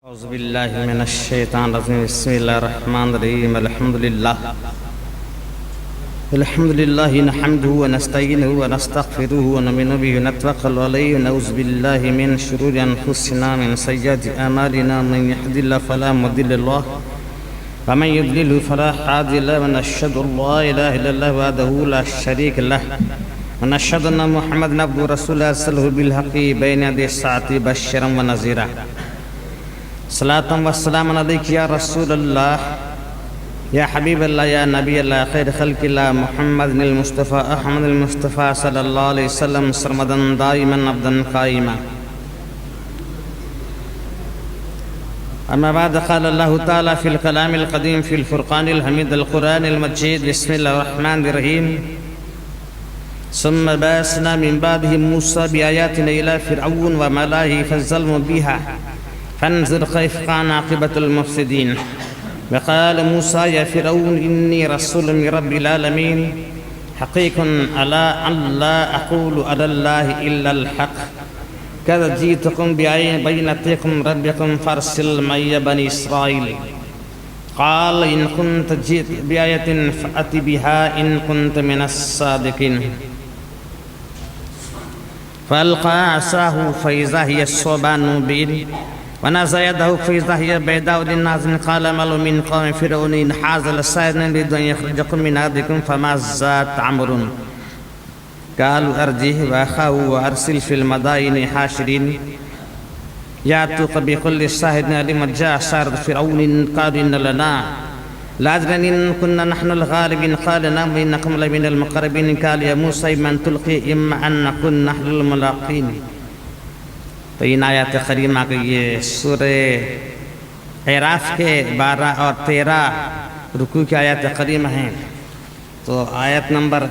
اعوذ باللہ من الشیطان الرجیم بسم اللہ الرحمن الرحیم الحمدللہ نحمده ونستعینه ونستغفره ونؤمن به ونتوکل علیہ ونعوذ باللہ من شرور انفسنا من سیئات اعمالنا من يهد الله فلا مضل له ومن يضلل فلا هادي له ونشهد ان لا اله الا الله وحده لا شريك له ونشهد ان محمدا عبده ورسوله ارسله بالحق بين يدي الساعة بشرا ونذيرا صلاة والسلام علیک یا رسول اللہ یا حبیب اللہ یا نبی اللہ خیر خلق اللہ محمد المصطفیٰ احمد المصطفیٰ صلی اللہ علیہ وسلم سرمدن دائما عبدا قائما اما بعد قال اللہ تعالی فی الکلام القدیم فی الفرقان الحمید القرآن المجید بسم اللہ الرحمن الرحیم ثم بعثنا من بعده موسى بآياتنا إلى فرعون وملئه فظلموا بها فانظر كيف كان عاقبة المفسدين وقال موسى يا فرعون إني رسول من رب العالمين حقيق على أن لا أقول على الله إلا الحق قد جئتكم ببينة ربكم فارسل معي بني إسرائيل قال إن كنت جئت بآية فأت بها إن كنت من الصادقين فألقى عصاه فإذا هي ثعبان مبين ونزع يده فإذا هي بيضاء للناظرين قال ملأ من قوم فرعون إن هذا لساحر يريد أن يخرجكم من أرضكم فماذا تأمرون قالوا أرجه وأخاه وأرسل في المدائن حاشرين يأتوك بكل ساحر عليم جاء سحرة فرعون قالوا إن لنا لأجرا إن كنا نحن الغالبين قال نعم إنكم لمن المقربين قال يا موسى من تلقي إما أن نكون نحن الملاقين. تو ان آیات کریمہ کے یہ سورہ اعراف کے 12 اور 13 رکوع کی آیات کریمہ ہیں. تو آیت نمبر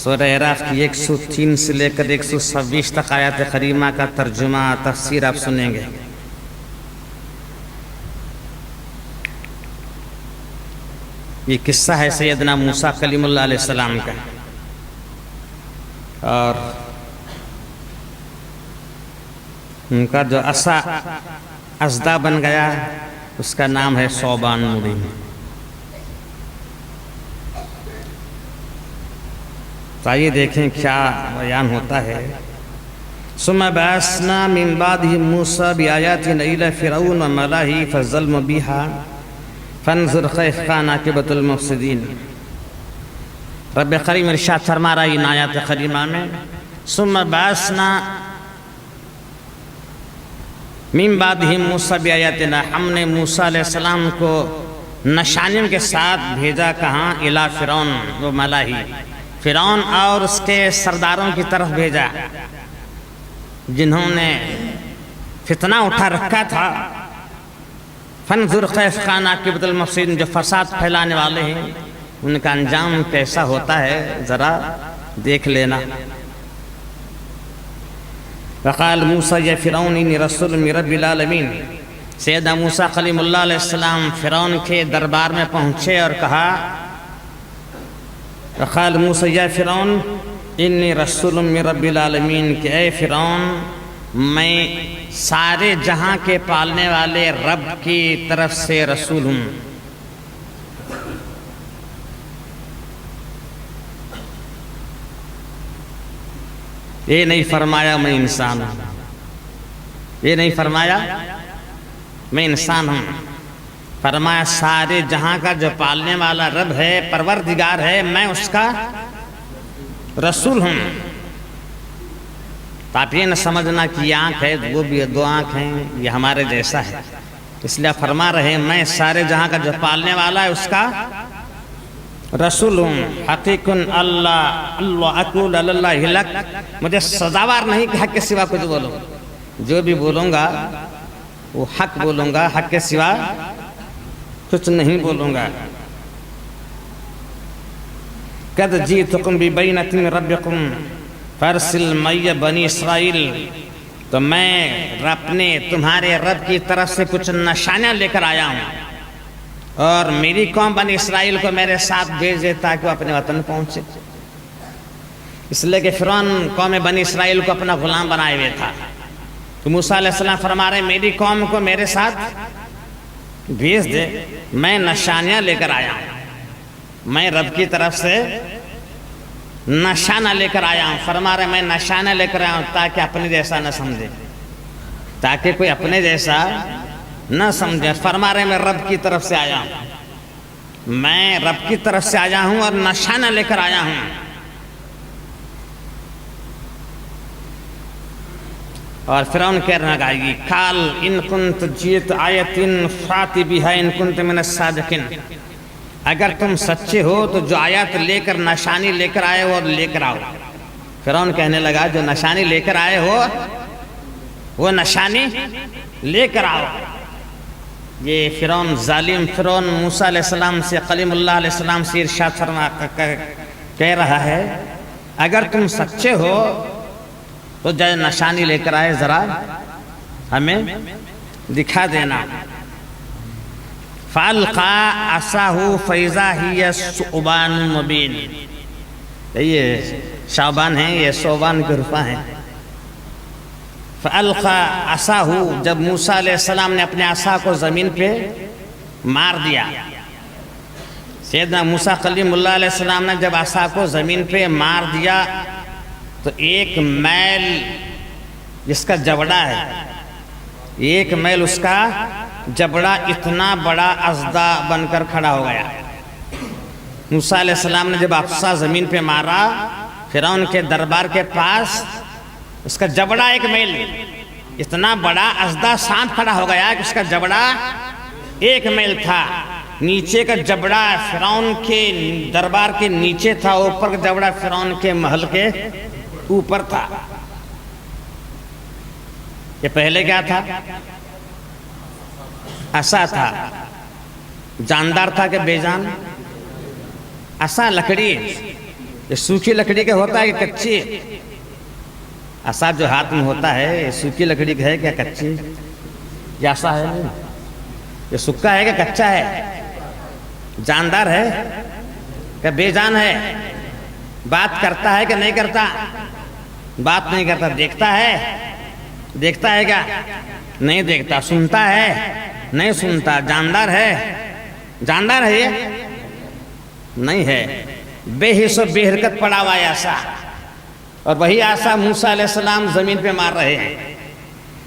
سورہ اعراف کی 103 سے لے کر 126 تک آیات کریمہ کا ترجمہ تفسیر آپ سنیں گے. یہ قصہ ہے سیدنا موسیٰ کلیم اللہ علیہ السلام کا، اور ان کا جو عصا ازدا بن گیا اس کا نام ہے ثعبان مبین. تو آئیے دیکھیں کیا بیان ہوتا ہے. ثم بعثنا من بعده موسى بآياتنا إلى فرعون وملئه فظلموا بها فانظر كيف كان عاقبة المفسدين. رب کریم ارشاد فرما رہا ہے ان آیات کریمہ میں ثم بعثنا من بعدہم موسیٰ بآیاتنا، ہم نے موسیٰ علیہ السلام کو نشانیوں کے ساتھ بھیجا کہاں؟ الی فرعون و ملئہ، فرعون اور اس کے سرداروں کی طرف بھیجا جنہوں نے فتنہ اٹھا رکھا تھا. فانظر کیف کان عاقبۃ المفسدین، جو فساد پھیلانے والے ہیں ان کا انجام کیسا ہوتا ہے ذرا دیکھ لینا. وقال موسیٰ یا فرعون انی رسول من رب العالمین، سیدنا موسیٰ کلیم اللہ علیہ السلام فرعون کے دربار میں پہنچے اور کہا وقال موسیٰ یا فرعون انی رسول من رب العالمین، کہ اے فرعون میں سارے جہاں کے پالنے والے رب کی طرف سے رسول ہوں. یہ نہیں فرمایا میں انسان ہوں، یہ نہیں فرمایا میں انسان ہوں، فرمایا سارے جہاں کا جو پالنے والا رب ہے، پروردگار ہے، میں اس کا رسول ہوں. تو آپ یہ نہ سمجھنا کہ یہ آنکھ ہے وہ بھی 2 آنکھ ہیں، یہ ہمارے جیسا ہے. اس لیے فرما رہے ہیں میں سارے جہاں کا جو پالنے والا ہے اس کا رسول ہوں. حقیق اللہ اقول علی اللہ لک، مجھے سزاوار نہیں کہ حق کے سوا کچھ بولوں، جو بھی بولوں گا وہ حق بولوں گا، حق کے سوا کچھ نہیں بولوں گا. قد جئتکم ببینۃ من ربکم فارسل معی بنی اسرائیل، تو میں اپنے تمہارے رب کی طرف سے کچھ نشانیاں لے کر آیا ہوں، اور میری قوم بنی اسرائیل کو میرے ساتھ بھیج دے تاکہ وہ اپنے وطن پہنچے. اس لیے کہ فرعون قوم بنی اسرائیل کو اپنا غلام بنائے ہوئے تھا. تو موسیٰ علیہ السلام فرما رہے ہیں میری قوم کو میرے ساتھ بھیج دے، میں نشانیاں لے کر آیا ہوں، میں رب کی طرف سے نشانہ لے کر آیا ہوں۔ فرما رہے ہیں میں نشانہ لے کر آیا ہوں تاکہ اپنے جیسا نہ سمجھے، تاکہ کوئی اپنے جیسا نہ سمجھے۔ فرما رہے ہیں میں رب کی طرف سے آیا ہوں، میں رب کی طرف سے آیا ہوں اور نشانہ لے کر آیا ہوں۔ اور فرعون کہنے لگا قال ان کنت جیت آیت فات بہا ان کنت من الصادقین، اگر تم سچے ہو تو جو آیات لے کر نشانی لے کر آئے ہو اور لے کر آؤ۔ فرعون کہنے لگا جو نشانی لے کر آئے ہو وہ نشانی لے کر آؤ۔ یہ فرعون ظالم فرعون موسیٰ علیہ السلام سے کلیم اللہ علیہ السلام سے ارشاد فرما کہہ رہا ہے اگر تم سچے ہو تو جو نشانی لے کر آئے ذرا ہمیں دکھا دینا۔ فَأَلْقَىٰ عَصَاهُ فَإِذَا هِيَ ثُعْبَانٌ مُّبِينٌ، یہ شعبان ہیں، یہ ثعبان کے رفع ہیں۔ فَأَلْقَىٰ عَصَاهُ، جب موسیٰ علیہ السلام نے اپنے عصا کو زمین پہ مار دیا، سیدنا موسیٰ کلیم اللہ علیہ السلام نے جب عصا کو زمین پہ مار دیا تو ایک میل جس کا جبڑا ہے، ایک میل اس کا جبڑا اتنا بڑا اژدھا بن کر کھڑا ہو گیا۔ موسیٰ علیہ السلام نے جب عصا زمین پہ مارا، فرعون کے دربار کے پاس اس کا جبڑا ایک میل، اتنا بڑا اژدھا سانپ کھڑا ہو گیا کہ اس کا جبڑا ایک میل تھا۔ نیچے کا جبڑا فرعون کے دربار کے نیچے تھا، اوپر کا جبڑا فرعون کے محل کے اوپر تھا۔ یہ پہلے کیا تھا؟ عصا تھا۔ جاندار تھا کہ بے جان؟ عصا لکڑی، یہ سوکھی لکڑی کا ہوتا ہے کہ کچی؟ عصا جو ہاتھ میں ہوتا ہے یہ سوکھی لکڑی کا ہے کیا کچی؟ یہ عصا ہے نہیں، یہ سکا ہے کہ کچا ہے؟ جاندار ہے کہ بے جان ہے؟ بات کرتا ہے کہ نہیں کرتا؟ بات نہیں کرتا۔ دیکھتا ہے؟ دیکھتا ہے کیا؟ نہیں دیکھتا۔ سنتا ہے؟ نہیں سنتا۔ جاندار ہے؟ جاندار ہے یہ؟ نہیں ہے۔ بے حس و بے حرکت پڑا ہوا ہے عصا، اور وہی عصا موسیٰ علیہ السلام زمین پہ مار رہے ہیں۔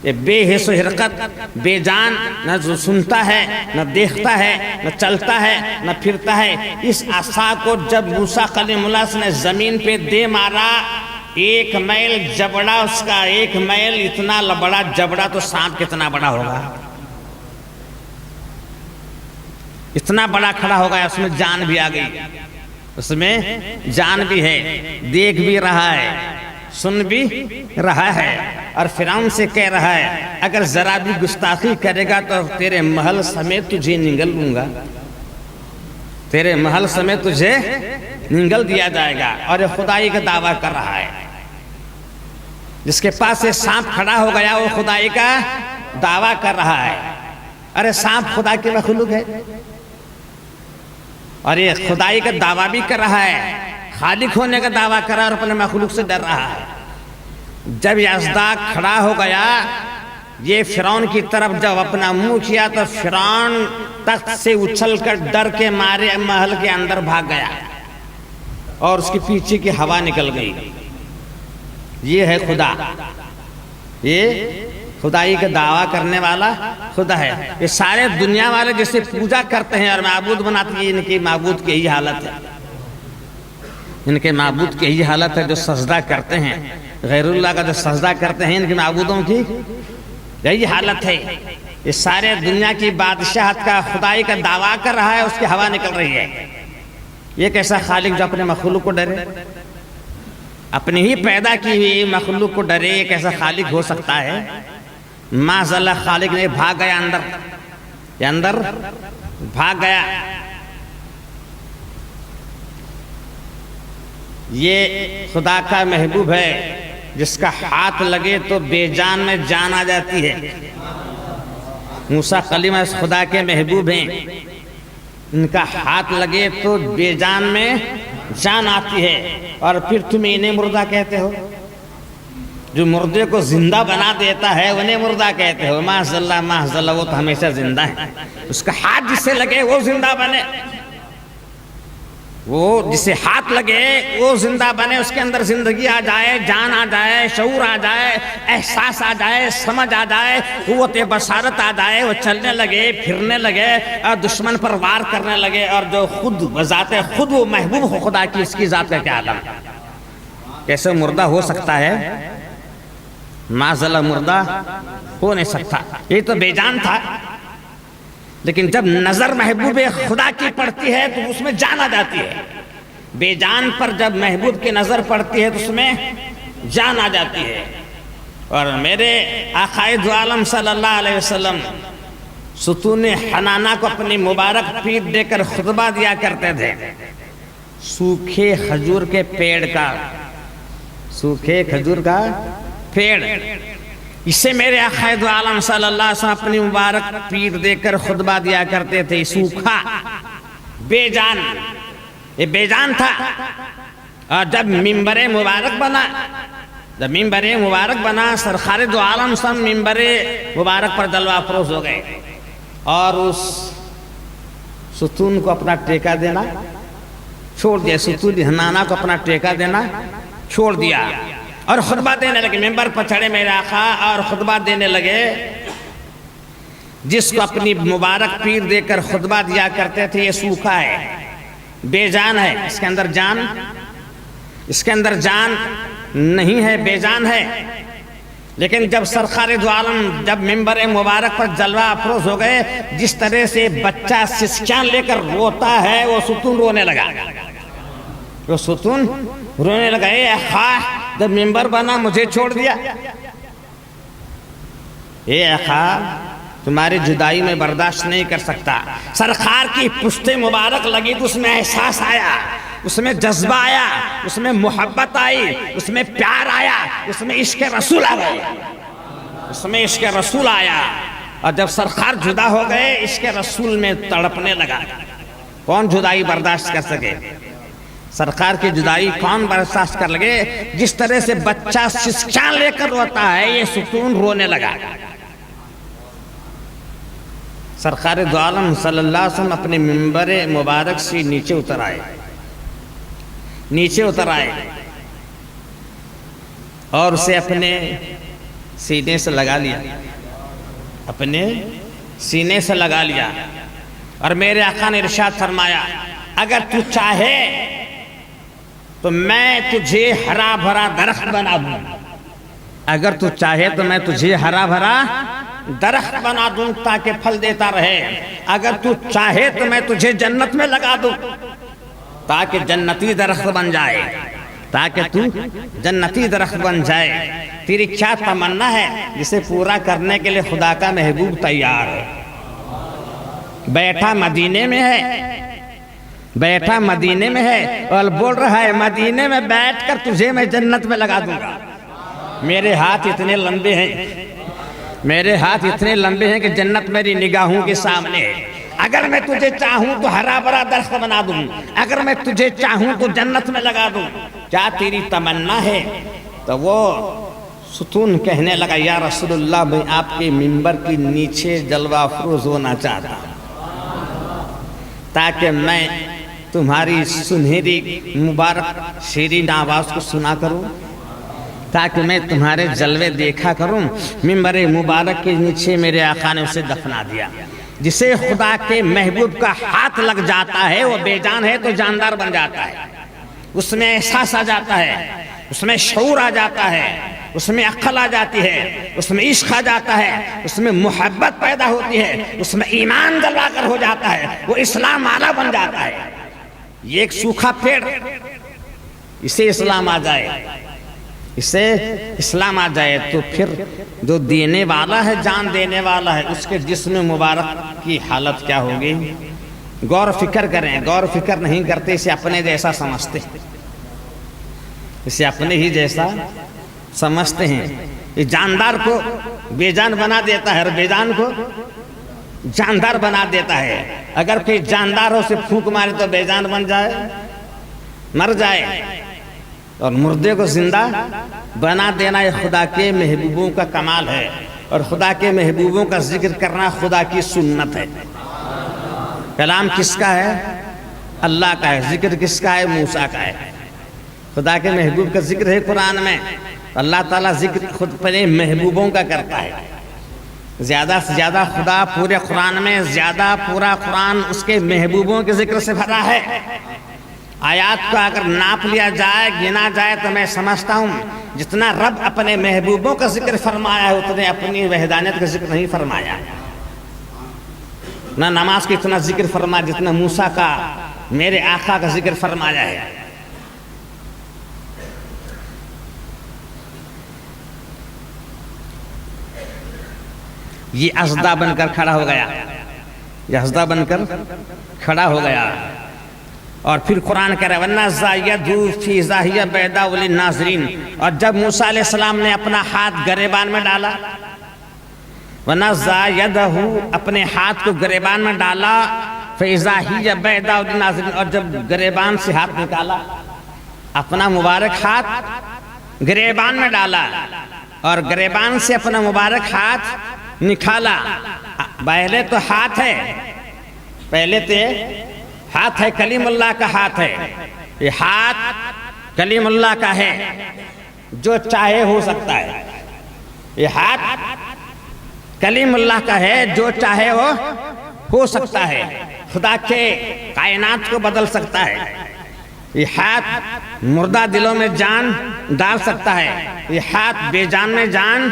یہ بے حس و حرکت، بے جان، نہ سنتا ہے، نہ دیکھتا ہے، نہ چلتا ہے، نہ پھرتا ہے۔ اس عصا کو جب موسیٰ کلیم اللہ نے زمین پہ دے مارا، ایک میل جبڑا اس کا، ایک میل اتنا بڑا جبڑا تو سانپ کتنا بڑا ہوگا؟ اتنا بڑا کھڑا ہو گیا، اس میں جان بھی آ گئی، اس میں جان بھی ہے، دیکھ بھی رہا ہے، سن بھی رہا ہے، اور فرعون سے کہہ رہا ہے اگر ذرا بھی گستاخی کرے گا تو تیرے محل سمیت تجھے نگل لوں گا، تیرے محل سمیت تجھے نگل دیا جائے گا۔ اور یہ خدائی کا دعویٰ کر رہا ہے، جس کے پاس یہ سانپ کھڑا ہو گیا وہ خدائی کا دعویٰ کر رہا ہے۔ ارے سانپ خدا کی مخلوق ہے، اور یہ خدائی کا دعویٰ بھی کر رہا ہے، خالق ہونے کا دعویٰ کر رہا ہے اور اپنے مخلوق سے ڈر رہا ہے۔ جب یہ اژدھا کھڑا ہو گیا، یہ فرعون کی طرف جب اپنا منہ کیا تو فرعون تخت سے اچھل کر ڈر کے مارے محل کے اندر بھاگ گیا، اور اس کے پیچھے کی ہوا نکل گئی۔ یہ ہے خدا، یہ خدائی کا دعویٰ کرنے والا خدا ہے۔ یہ سارے دنیا والے جسے پوجا کرتے ہیں اور معبود بناتے ہیں، ان کی معبود کی یہی حالت ہے، ان کے معبود کی یہی حالت ہے۔ جو سجدہ کرتے ہیں غیر اللہ کا، جو سجدہ کرتے ہیں ان کے معبودوں کی یہی حالت ہے۔ یہ سارے دنیا کی بادشاہت کا خدائی کا دعویٰ کر رہا ہے، اس کی ہوا نکل رہی ہے۔ یہ کیسا خالق جو اپنے مخلوق کو ڈرے، اپنی ہی پیدا کی ہوئی مخلوق کو ڈرے؟ یہ کیسا خالق ہو سکتا ہے؟ معاذ اللہ، خالق نے بھاگ گیا اندر، یہ اندر بھاگ گیا۔ یہ خدا کا محبوب ہے جس کا ہاتھ لگے تو بے جان میں جان آ جاتی ہے۔ موسیٰ کلیم اس خدا کے محبوب ہیں، ان کا ہاتھ لگے تو بے جان میں جان آتی ہے، اور پھر تم انہیں مردہ کہتے ہو؟ جو مردے کو زندہ بنا دیتا ہے انہیں مردہ کہتے ہو. معاذ اللہ وہ تو ہمیشہ زندہ ہے. اس کا ہاتھ جس سے لگے وہ زندہ بنے, وہ جسے ہاتھ لگے وہ زندہ بنے, اس کے اندر زندگی آ جائے, جان آ جائے, شعور آ جائے, احساس آ جائے, سمجھ آ جائے, قوت بصارت آ جائے, وہ چلنے لگے, پھرنے لگے اور دشمن پر وار کرنے لگے, اور جو خود بذات خود وہ محبوب ہو خدا کی, اس کی ذات کا کیا عالم. کیسے مردہ ہو سکتا ہے؟ معاذ اللہ مردہ ہو نہیں سکتا. یہ تو بے جان تھا, لیکن جب نظر محبوب خدا کی پڑتی ہے تو اس میں جان آ جاتی ہے. بے جان پر جب محبوب کی نظر پڑتی ہے تو اس میں جان آ جاتی ہے. اور میرے آقائے دو عالم صلی اللہ علیہ وسلم ستون حنانہ کو اپنی مبارک پیٹھ دے کر خطبہ دیا کرتے تھے. سوکھے کھجور کے پیڑ کا, سوکھے کھجور کا پیڑ, اسے میرے آقا دو عالم صلی اللہ علیہ وسلم اپنی مبارک پیٹھ دے کر خطبہ دیا کرتے تھے. سوکھا, بے جان, یہ بے جان تھا. اور جب منبر مبارک بنا, سرکار دو عالم سب منبر مبارک پر جلوہ افروز ہو گئے, اور اس ستون کو اپنا ٹیکہ دینا چھوڑ دیا. ستون حنانہ کو اپنا ٹیکہ دینا چھوڑ دیا اور خطبہ دینے لگے. ممبر پر چڑھے میرے آقا اور خطبہ دینے لگے. جس کو اپنی مبارک پیر دے کر خطبہ دیا کرتے تھے, یہ سوکھا ہے, بے جان ہے, اس کے اندر جان نہیں ہے, بے جان ہے. لیکن جب سرکار دو عالم جب ممبر مبارک پر جلوہ افروز ہو گئے, جس طرح سے بچہ سسکیاں لے کر روتا ہے, وہ ستون رونے لگا. وہ ستون رونے لگا. اے آقا, جب ممبر بنا مجھے چھوڑ دیا. اے آقا, تمہاری جدائی میں برداشت نہیں کر سکتا. سرکار کی پشت مبارک لگی تو اس میں احساس آیا, اس میں جذبہ آیا, اس میں محبت آئی, اس میں پیار آیا, اس میں عشق رسول آ گئے, اس میں عشق رسول آیا. اور جب سرکار جدا ہو گئے, عشق رسول میں تڑپنے لگا. کون جدائی برداشت کر سکے؟ سرکار کی جدائی کون برداشت کر لگے؟ جس طرح سے بچہ سسکیاں لے کر روتا ہے, یہ ستون رونے لگا. سرکار دو عالم صلی اللہ علیہ وسلم اپنے منبر مبارک سے نیچے اتر آئے اور اسے اپنے سینے سے لگا لیا, اور میرے آقا نے ارشاد فرمایا, اگر تو چاہے تو میں تجھے ہرا بھرا درخت بنا دوں. اگر تو چاہے تو میں تجھے ہرا بھرا درخت بنا دوں تاکہ پھل دیتا رہے. اگر تو چاہے تو میں تجھے جنت میں لگا دوں تاکہ جنتی درخت بن جائے, تاکہ تو جنتی درخت بن جائے. تیری کیا تمنا ہے جسے پورا کرنے کے لیے خدا کا محبوب تیار ہے. بیٹھا مدینے میں ہے اور بول رہا ہے, مدینے میں بیٹھ کر تجھے میں جنت میں لگا دوں گا. میرے ہاتھ اتنے لمبے ہیں کہ جنت میری نگاہوں کے سامنے ہے. اگر میں تجھے چاہوں تو ہرا بھرا درخت بنا دوں, اگر میں تجھے چاہوں تو جنت میں لگا دوں. کیا تیری تمنا ہے؟ تو وہ ستون کہنے لگا, یا رسول اللہ, میں آپ کے منبر کے نیچے جلوہ افروز ہونا چاہتا ہوں تاکہ میں تمہاری سنہری مبارک شیرین آواز کو سنا کروں, تاکہ میں تمہارے جلوے دیکھا کروں. منبر مبارک کے نیچے میرے آقا نے اسے دفنا دیا. جسے خدا کے محبوب کا ہاتھ لگ جاتا ہے, وہ بے جان ہے تو جاندار بن جاتا ہے. اس میں احساس آ جاتا ہے, اس میں شعور آ جاتا ہے, اس میں عقل آ جاتی ہے, اس میں عشق آ جاتا ہے, اس میں محبت پیدا ہوتی ہے, اس میں ایمان جلوا کر ہو جاتا ہے, وہ اسلام والا بن جاتا ہے. یہ ایک سوکھا پیڑ, اسے اسلام آ جائے تو پھر جو دینے والا ہے, جان دینے والا ہے, اس کے جسم مبارک کی حالت کیا ہوگی؟ غور فکر کریں. غور فکر نہیں کرتے, اسے اپنے جیسا سمجھتے ہیں. یہ جاندار کو بے جان بنا دیتا ہے اور بے جان کو جاندار بنا دیتا ہے. اگر کوئی جاندار ہو اسے پھونک مارے تو بے جان بن جائے, مر جائے. اور مردے کو زندہ بنا دینا یہ خدا کے محبوبوں کا کمال ہے، اور خدا کے محبوبوں کا ذکر کرنا خدا کی سنت ہے۔ کلام کس کا ہے؟ اللہ کا ہے۔ ذکر کس کا ہے؟ موسیٰ کا ہے۔ خدا کے محبوب کا ذکر ہے قرآن میں۔ اللہ تعالیٰ ذکر خود پہلے محبوبوں کا کرتا ہے۔ زیادہ سے زیادہ خدا پورے قرآن میں پورا قرآن اس کے محبوبوں کے ذکر سے بھرا ہے۔ آیات کو اگر ناپ لیا جائے، گنا جائے، تو میں سمجھتا ہوں جتنا رب اپنے محبوبوں کا ذکر فرمایا ہے اتنے اپنی وحدانیت کا ذکر نہیں فرمایا۔ نہ نماز کا اتنا ذکر فرمایا جتنا موسیٰ کا، میرے آقا کا ذکر فرمایا ہے۔ یہ اژدھا بن کر کھڑا ہو گیا، یہ اژدھا بن کر کھڑا ہو گیا، اور پھر قرآن کہہ رہا ہے وَنَزَّعَ يَدَهُ فِي ظَاهِرِ بَيْضَاءَ لِلنَّاظِرِينَ، اور جب موسیٰ علیہ السلام نے اپنا ہاتھ گریبان میں ڈالا، وَنَزَّعَ يَدَهُ اپنے ہاتھ کو گریبان میں ڈالا، فَإِذَا هِيَ بَيْضَاءُ لِلنَّاظِرِينَ، اور جب گریبان سے ہاتھ نکالا، اپنا مبارک ہاتھ گریبان میں ڈالا اور گریبان سے اپنا مبارک ہاتھ نکالا۔ پہلے تو ہاتھ ہے، پہلے تو ہاتھ ہے، کلیم اللہ کا ہاتھ ہے، یہ ہاتھ کلیم اللہ کا ہے، جو چاہے ہو سکتا ہے۔ یہ ہاتھ کلیم اللہ کا ہے، جو چاہے وہ ہو سکتا ہے، خدا کے کائنات کو بدل سکتا ہے۔ یہ ہاتھ مردہ دلوں میں جان ڈال سکتا ہے، یہ ہاتھ بے جان میں جان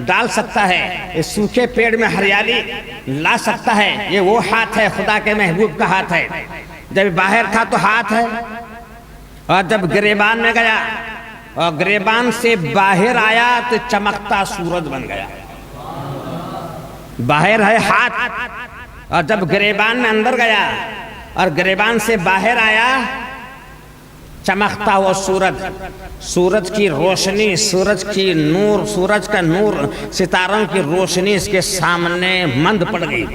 ڈال سکتا ہے، یہ سوکھے پیڑ میں ہریالی لا سکتا ہے۔ یہ وہ ہاتھ ہے، خدا کے محبوب کا ہاتھ ہے۔ جب باہر تھا تو ہاتھ ہے، اور جب گریبان میں گیا اور گریبان سے باہر آیا تو چمکتا سورج بن گیا۔ باہر ہے ہاتھ، اور جب گریبان میں اندر گیا اور گریبان سے باہر آیا چمکتا ہوا سورج، سورج کی روشنی، سورج کی نور، سورج کا نور، ستاروں کی روشنی اس کے سامنے مند پڑ گئی،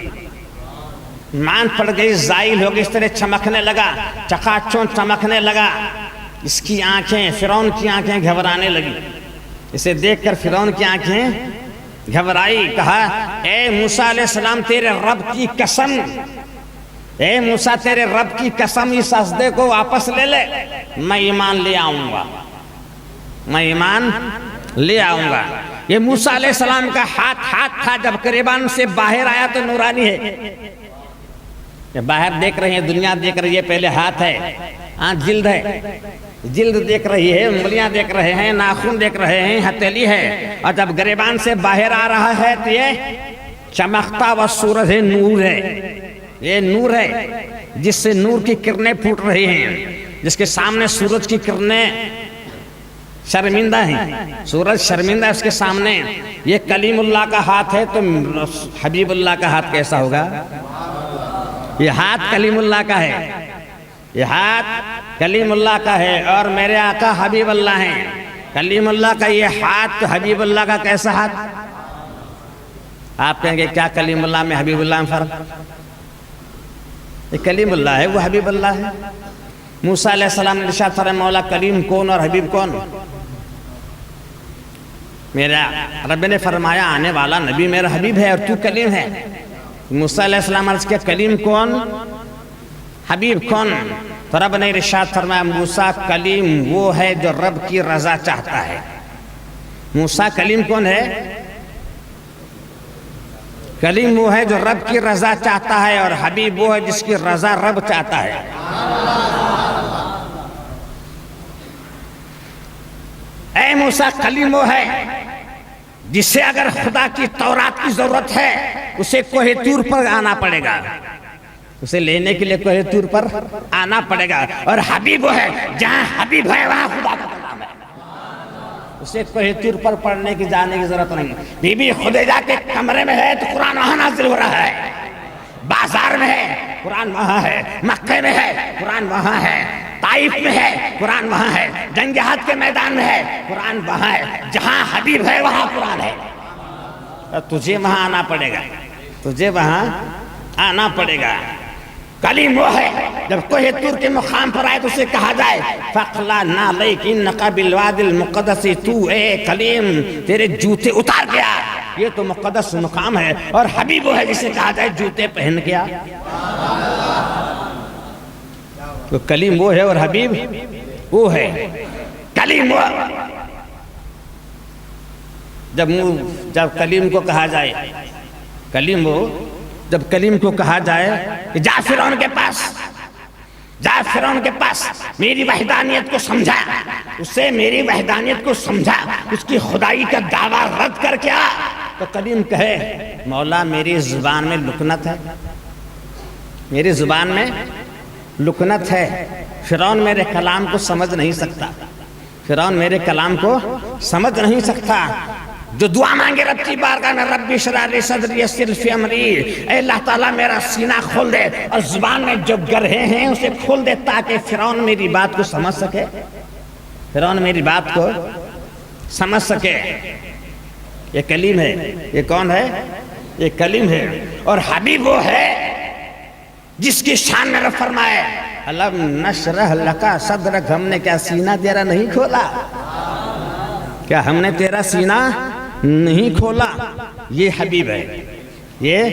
مان پڑ گئی، زائل ہو گئی، اس طرح چمکنے لگا، چکاچوں چمکنے لگا۔ اس کی آنکھیں، فرعون کی آنکھیں گھبرانے لگی۔ اسے دیکھ کر فرعون کی آنکھیں گھبرائی، کہا اے موسیٰ علیہ السلام تیرے رب کی قسم، اے موسیٰ تیرے رب کی قسم، اس اژدھے کو واپس لے لے، میں ایمان لے آؤں گا، میں ایمان لے آؤں گا۔ یہ موسیٰ علیہ السلام کا ہاتھ تھا، جب گریبان سے باہر آیا تو نورانی ہے۔ یہ باہر دیکھ رہے ہیں، دنیا دیکھ رہی ہے، پہلے ہاتھ ہے، جلد ہے، جلد دیکھ رہی ہے، انگلیاں دیکھ رہے ہیں، ناخن دیکھ رہے ہیں، ہتھیلی ہے، اور جب گریبان سے باہر آ رہا ہے تو یہ چمکتا ہوا سورج ہے، نور ہے، یہ نور ہے جس سے نور کی کرنیں پھوٹ رہی ہیں، جس کے سامنے سورج کی کرنیں شرمندہ ہیں، سورج شرمندہ ہے اس کے سامنے۔ یہ کلیم اللہ کا ہاتھ ہے تو حبیب اللہ کا ہاتھ کیسا ہوگا؟ یہ ہاتھ کلیم اللہ کا ہے، یہ ہاتھ کلیم اللہ کا ہے، اور میرے آقا حبیب اللہ ہیں۔ کلیم اللہ کا یہ ہاتھ تو حبیب اللہ کا کیسا ہاتھ؟ آپ کہیں گے کیا کلیم اللہ میں حبیب اللہ میں فرق؟ یہ کلیم اللہ ہے، وہ حبیب اللہ ہے۔ موسیٰ علیہ السلام نے ارشاد فرمایا مولا کلیم کون اور حبیب کون؟ میرا رب نے فرمایا آنے والا نبی میرا حبیب ہے اور تو کلیم ہے۔ موسیٰ علیہ السلام عرض کیا کلیم کون، حبیب کون؟ تو رب نے ارشاد فرمایا موسیٰ کلیم وہ ہے جو رب کی رضا چاہتا ہے۔ موسیٰ کلیم کون ہے؟ کلیم وہ ہے جو رب کی رضا چاہتا ہے، اور حبیب وہ ہے جس کی رضا رب چاہتا ہے۔ اے موسیٰ کلیم وہ ہے جسے اگر خدا کی تورات کی ضرورت ہے اسے کوہ طور پر آنا پڑے گا، اسے لینے کے لیے کوہ طور پر آنا پڑے گا، اور حبیب وہ ہے جہاں حبیب ہے وہاں خدا کا کلام ہے، اسے کوہ طور پر پڑھنے کی جانے کی ضرورت نہیں۔ بی بی خدیجہ کے کمرے میں ہے تو قرآن وہاں نازل ہو رہا ہے، بازار میں ہے قرآن وہاں ہے، مکہ میں ہے قرآن وہاں ہے، طائف میں ہے قرآن وہاں ہے، جنگ جہاد کے میدان میں ہے قرآن وہاں ہے، جہاں حبیب ہے وہاں قرآن ہے۔ تجھے وہاں آنا پڑے گا، تجھے وہاں آنا پڑے گا۔ کلیم وہ ہے جب کوہ طور کے مقام پر آئے تو اسے کہا جائے فَقْلَا نَعْلَيْكِ إِنَّكَ بِالْوَادِ الْمُقَدَّسِ، تو اے کلیم تیرے جوتے اتار گیا، یہ تو مقدس مقام ہے۔ اور حبیب وہ ہے جسے کہا جائے جوتے پہن گیا۔ تو کلیم وہ ہے اور حبیب وہ ہے۔ کلیم وہ جب کلیم کو کہا جائے، کلیم وہ جب کلیم کو کہا جائے کہ جا فرعون کے پاس، جا فرعون کے پاس میری وحدانیت کو سمجھا، اسے میری وحدانیت کو سمجھا، اس کی خدائی کا دعویٰ رد کر کے آ، تو کلیم کہے مولا میری زبان میں لکنت ہے، میری زبان میں لکنت ہے، فرعون میرے کلام کو سمجھ نہیں سکتا، فرعون میرے کلام کو سمجھ نہیں سکتا۔ جو دعا مانگے رب کی بارگاہ میں رب اشرح لی صدری یسر لی امری، اے اللہ تعالیٰ میرا سینہ کھول دے اور زبان میں جو گرہیں ہیں اسے کھول دے تاکہ فرعون میری بات کو سمجھ سکے، فرعون میری بات کو سمجھ سکے۔ یہ کلیم ہے، یہ کون ہے؟ یہ کلیم ہے۔ اور حبیب وہ ہے جس کی شان میں رب فرمائے الم نشرح لکا صدرک، ہم نے کیا سینہ تیرا نہیں کھولا؟ کیا ہم نے تیرا سینہ نہیں کھولا؟ یہ حبیب ہے، یہ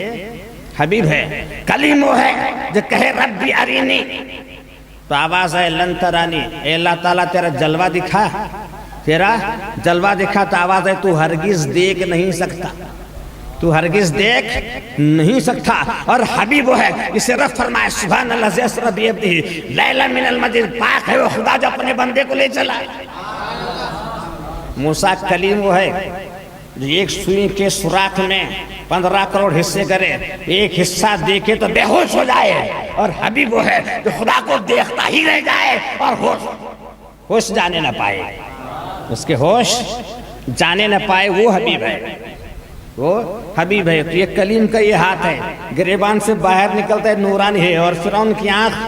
حبیب ہے۔ کلیم وہ ہے جو کہے ربی ارینی، تو آواز ہے لن ترانی، اے اللہ تعالیٰ تیرا جلوہ دکھا، تیرا جلوہ دکھا، تو آواز ہے تو ہرگز دیکھ نہیں سکتا، تو ہرگز دیکھ نہیں سکتا۔ اور حبیب وہ ہے جسے رب فرمائے سبحان اللہ ذی اسری بعبدہ لیلا من المسجد، پاک ہے وہ خدا جو اپنے بندے کو لے چلا۔ موسیٰ کلیم وہ ہے جو ایک سوئی کے سوراخ میں 15 کروڑ حصے کرے، ایک حصہ دیکھے تو بے ہوش ہو جائے۔ اور حبیب وہ ہے جو خدا کو دیکھتا ہی رہ جائے اور ہوش جانے نہ پائے، اس کے ہوش جانے نہ پائے، وہ حبیب ہے، وہ حبیب ہے۔ تو یہ کلیم کا یہ ہاتھ ہے، گریبان سے باہر نکلتا ہے نورانی ہے، اور فرعون کی آنکھ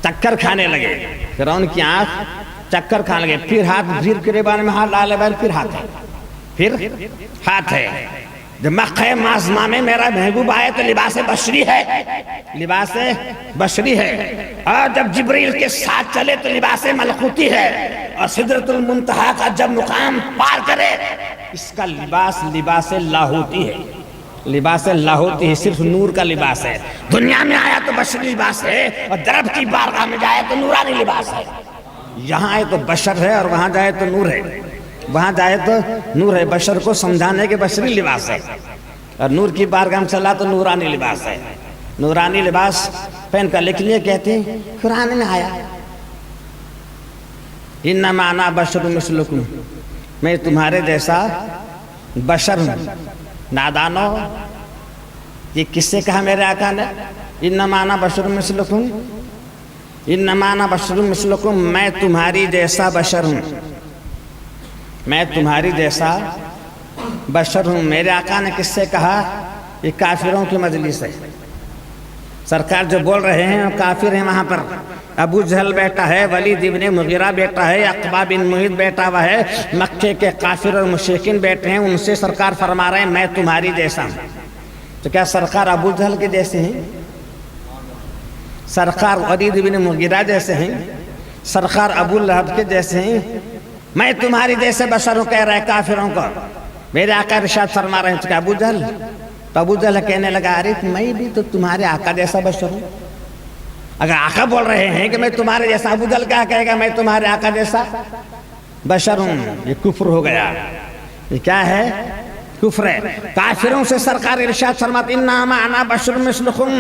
چکر کھانے لگے، فرعون کی آنکھ چکر کھانے لگے، پھر ہاتھ، پھر گریبان میں ہاتھ ڈالے بعد پھر ہاتھ ہے، پھر ہاتھ ہے۔ جب مکہ معظمہ میں میرا محبوب آئے تو لباس بشری ہے، لباس بشری ہے، اور جب جبریل کے ساتھ چلے تو لباس ملکوتی ہے، اور سدرۃ المنتہا کا جب مقام پار کرے اس کا لباس لباس لاہوتی ہے، لباس لاہوتی ہے، صرف نور کا لباس ہے۔ دنیا میں آیا تو بشری لباس ہے، اور درب کی بارگاہ میں جائے تو نورانی لباس ہے۔ یہاں آئے تو بشر ہے اور وہاں جائے تو نور ہے، وہاں جائے تو نور ہے، بشر کو سمجھانے کے بشری لباس ہے، اور نور کی بارگاہ میں چلا تو نورانی لباس ہے، نورانی لباس پہن کر۔ لیکن یہ کہتے ہیں قرآن میں آیا انما انا بشر مثلکم، میں تمہارے جیسا بشر ہوں۔ نادانو، یہ کس سے کہا میرے آقا نے؟ انما انا بشر مثلکم، انما انا بشر مثلکم، میں تمہاری جیسا بشر ہوں، میں تمہاری جیسا بشر ہوں۔ میرے آقا نے کس سے کہا؟ یہ کافروں کی مجلس ہے، سرکار جو بول رہے ہیں وہ کافر ہیں، وہاں پر ابو جہل بیٹھا ہے، ولید ابن مغیرہ بیٹھا ہے، عقبہ بن معیط بیٹھا ہوا ہے، مکے کے کافر اور مشرکین بیٹھے ہیں، ان سے سرکار فرما رہے ہیں میں تمہاری جیسا ہوں۔ تو کیا سرکار ابو جہل کے جیسے ہیں؟ سرکار ولید ابن مغیرہ جیسے ہیں؟ سرکار ابو لہب کے جیسے ہیں؟ میں تمہاری جیسے بشر ہوں کہہ رہے کافروں کو، میرے آقا ارشاد فرما رہے ہیں کہ ابو جہل، تو ابو جہل کہنے لگا ارے میں بھی تو تمہارے آقا جیسا بشر ہوں۔ اگر آقا بول رہے ہیں کہ میں تمہارے جیسا، ابو جہل کیا کہے گا میں تمہارے آقا جیسا بشر ہوں؟ یہ کفر ہو گیا، یہ کیا ہے؟ کفر ہے۔ کافروں سے سرکار ارشاد فرماتے انما انا بشر مثلکم،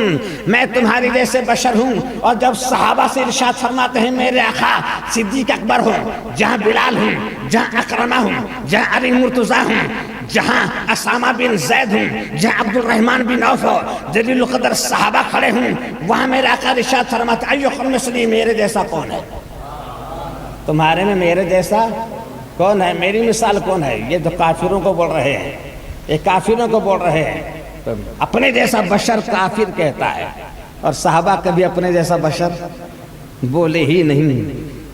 میں تمہاری جیسے بشر ہوں۔ اور جب صحابہ سے ارشاد فرماتے ہیں میرے آقا صدیق اکبر ہوں، جہاں بلال ہوں، جہاں اکرمہ ہوں، جہاں علی مرتضیٰ ہوں، جہاں اسامہ بن زید ہوں، جہاں عبد الرحمن بن عوف جلیل القدر صحابہ کھڑے ہوں، وہاں میرے آقا ارشاد فرماتے ایکم مثلی، میرے جیسا کون ہے؟ تمہارے میں میرے جیسا کون ہے؟ میری مثال کون ہے؟ یہ تو کافروں کو بول رہے ہیں، یہ کافروں کو بول رہے ہیں۔ تو اپنے جیسا بشر کافر کہتا ہے، اور صحابہ کبھی اپنے جیسا بشر بولے ہی نہیں،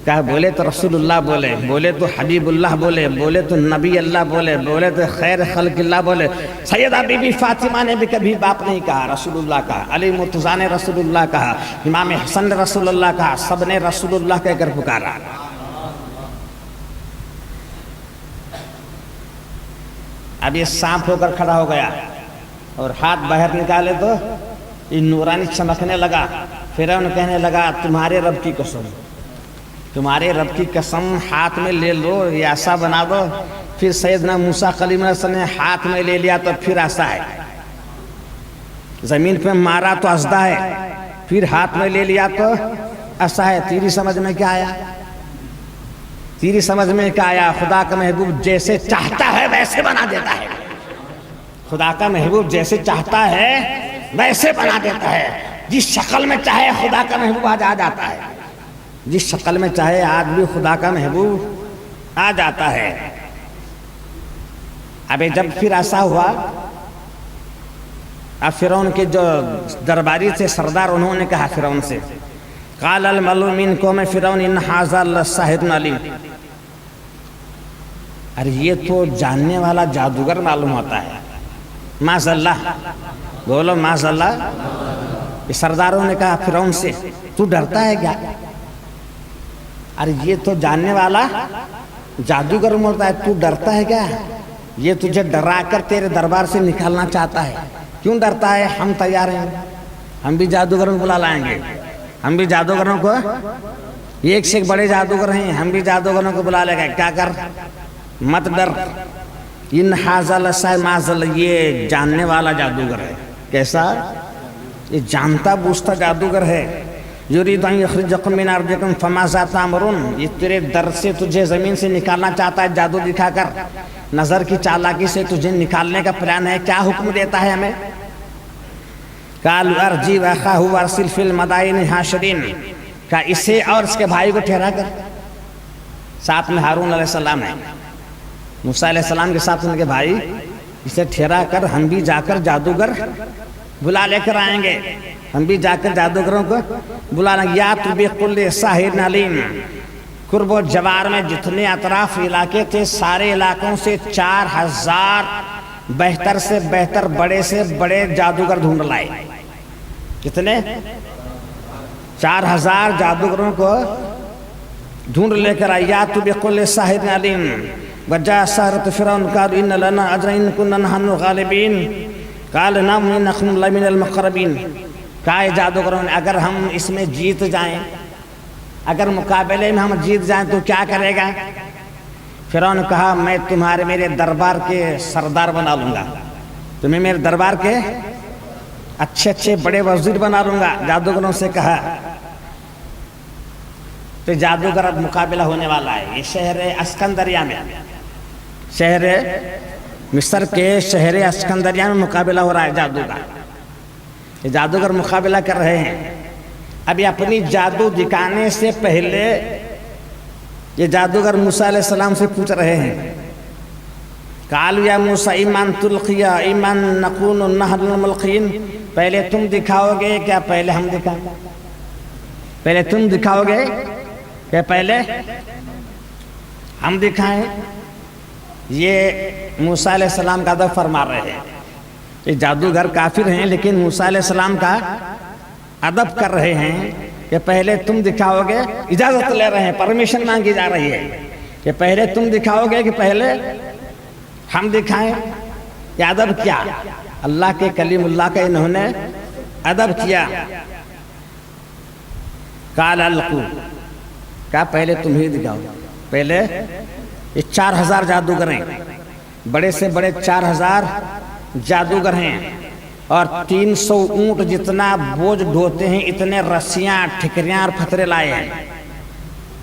کہا بولے تو رسول اللہ بولے، بولے تو حبیب اللہ بولے، بولے تو نبی اللہ بولے، بولے تو خیر خلق اللہ بولے۔ سیدہ بی بی فاطمہ نے بھی کبھی باپ نہیں کہا، رسول اللہ کہا۔ علی مرتضیٰ نے رسول اللہ کہا، امام حسن نے رسول اللہ کہا، سب نے رسول اللہ کہہ کر پکارا۔ اب یہ سانپ ہو کر کھڑا ہو گیا اور ہاتھ باہر نکالے تو یہ نورانی چمکنے لگا۔ فرعون کہنے لگا تمہارے رب کی قسم، تمہارے رب کی قسم، ہاتھ میں لے لو، یہ ایسا بنا دو۔ پھر سیدنا موسیٰ کلیم اللہ علیہ وسلم نے ہاتھ میں لے لیا تو پھر ایسا ہے، زمین پہ مارا تو اژدھا ہے، پھر ہاتھ میں لے لیا تو ایسا ہے۔ تیری سمجھ میں کیا آیا؟ تیری سمجھ میں کیا آیا؟ خدا کا محبوب جیسے چاہتا ہے ویسے بنا دیتا ہے، خدا کا محبوب جیسے چاہتا ہے ویسے بنا دیتا ہے۔ جس شکل میں چاہے خدا کا محبوب آ جاتا ہے، جس شکل میں چاہے آج بھی خدا کا محبوب آ جاتا ہے۔ اب جب پھر ایسا ہوا، اب فرعون کے جو درباری تھے سردار، انہوں نے کہا فرعون سے، قال الملأ من قوم فرعون ان ھذا لساحر علیم، ارے یہ تو جاننے والا جادوگر معلوم ہوتا ہے۔ معاذ اللہ، بولو معاذ اللہ۔ سرداروں نے کہا فرعون سے تو ڈرتا ہے کیا؟ ارے یہ تو جاننے والا جادوگر بولتا ہے، تو ڈرتا ہے کیا؟ یہ تجھے ڈرا کر تیرے دربار سے نکالنا چاہتا ہے۔ کیوں ڈرتا ہے؟ ہم تیار ہیں، ہم بھی جادوگروں کو بلا لائیں گے، ہم بھی جادوگروں کو، ایک سے ایک بڑے جادوگر ہیں، ہم بھی جادوگروں کو بلا لے گا۔ کیا کر؟ مت ڈر، ان ھذا لساحر معاذ اللہ، یہ جاننے والا جادوگر ہے۔ کیسا؟ یہ جانتا بوجھتا جادوگر ہے۔ یرید ان یخرجکم من ارضکم فماذا تأمرون، یہ تیرے در سے تجھے زمین سے نکالنا چاہتا ہے جادو دکھا کر، نظر کی چالاکی سے تجھے نکالنے کا پلان ہے، کیا حکم دیتا ہے ہمیں؟ قالوا ارجع واخاہ وارسل فی المدائن حاشرین، کہا اسے اور اس کے بھائی کو ٹھہرا کر، ساتھ میں ہارون علیہ السلام ہے، موسیٰ علیہ السلام کے ساتھ ان کے بھائی، اسے ٹھہرا کر ہم بھی جا کر جادوگر بلا لے کر آئیں گے، ہم بھی جا کر جادوگروں کو بلا لیں گے۔ یا تو بکل ساحر علیم، قرب و جوار میں جتنے اطراف علاقے تھے سارے علاقوں سے 4000 بہتر سے بہتر بڑے سے بڑے جادوگر ڈھونڈ لائے۔ کتنے؟ 4000 جادوگروں کو ڈھونڈ لے کر آئے۔ یا تو بکل ساحر علیم وجاء السحرة فرعون قالوا ان لنا اجرا ان كنا نحن الغالبین قال نعم نحن لمن المقربین، کہا جادوگروں نے اگر ہم اس میں جیت جائیں، اگر مقابلے میں ہم جیت جائیں تو کیا کرے گا؟ فرعون نے کہا میں تمہارے میرے دربار کے سردار بنا لوں گا، تمہیں میرے دربار کے اچھے اچھے بڑے وزیر بنا لوں گا۔ جادوگروں سے کہا تو جادوگر اب مقابلہ ہونے والا ہے۔ یہ شہر اسکندریہ میں، شہر مصر کے شہر اسکندریہ میں مقابلہ ہو رہا ہے جادو کا۔ یہ جادوگر مقابلہ کر رہے ہیں۔ ابھی اپنی جادو دکھانے سے پہلے یہ جادوگر موسیٰ علیہ السلام سے پوچھ رہے ہیں، قالوا یا موسیٰ ایمان تلقی ایمان نکون نحن الملقین، پہلے تم دکھاؤ گے کیا پہلے ہم دکھائیں؟ پہلے تم دکھاؤ گے کہ پہلے ہم دکھائیں؟ یہ موسیٰ علیہ السلام کا ادب فرما رہے ہیں۔ یہ جادوگر کافر ہیں لیکن موسیٰ علیہ السلام کا ادب کر رہے ہیں کہ پہلے تم دکھاؤ گے، اجازت لے رہے ہیں، پرمیشن مانگی جا رہی ہے کہ پہلے تم دکھاؤ گے کہ پہلے ہم دکھائیں؟ یہ ادب کیا؟ اللہ کے کلیم اللہ کا انہوں نے ادب کیا۔ قال القوا، کہا پہلے تم ہی دکھاؤ۔ پہلے یہ 4000 جادوگر ہیں، بڑے سے بڑے 4000 جادوگر ہیں، اور 300 اونٹ جتنا بوجھ ڈھوتے ہیں اتنے رسیاں ٹھکریاں اور پتھرے لائے ہیں۔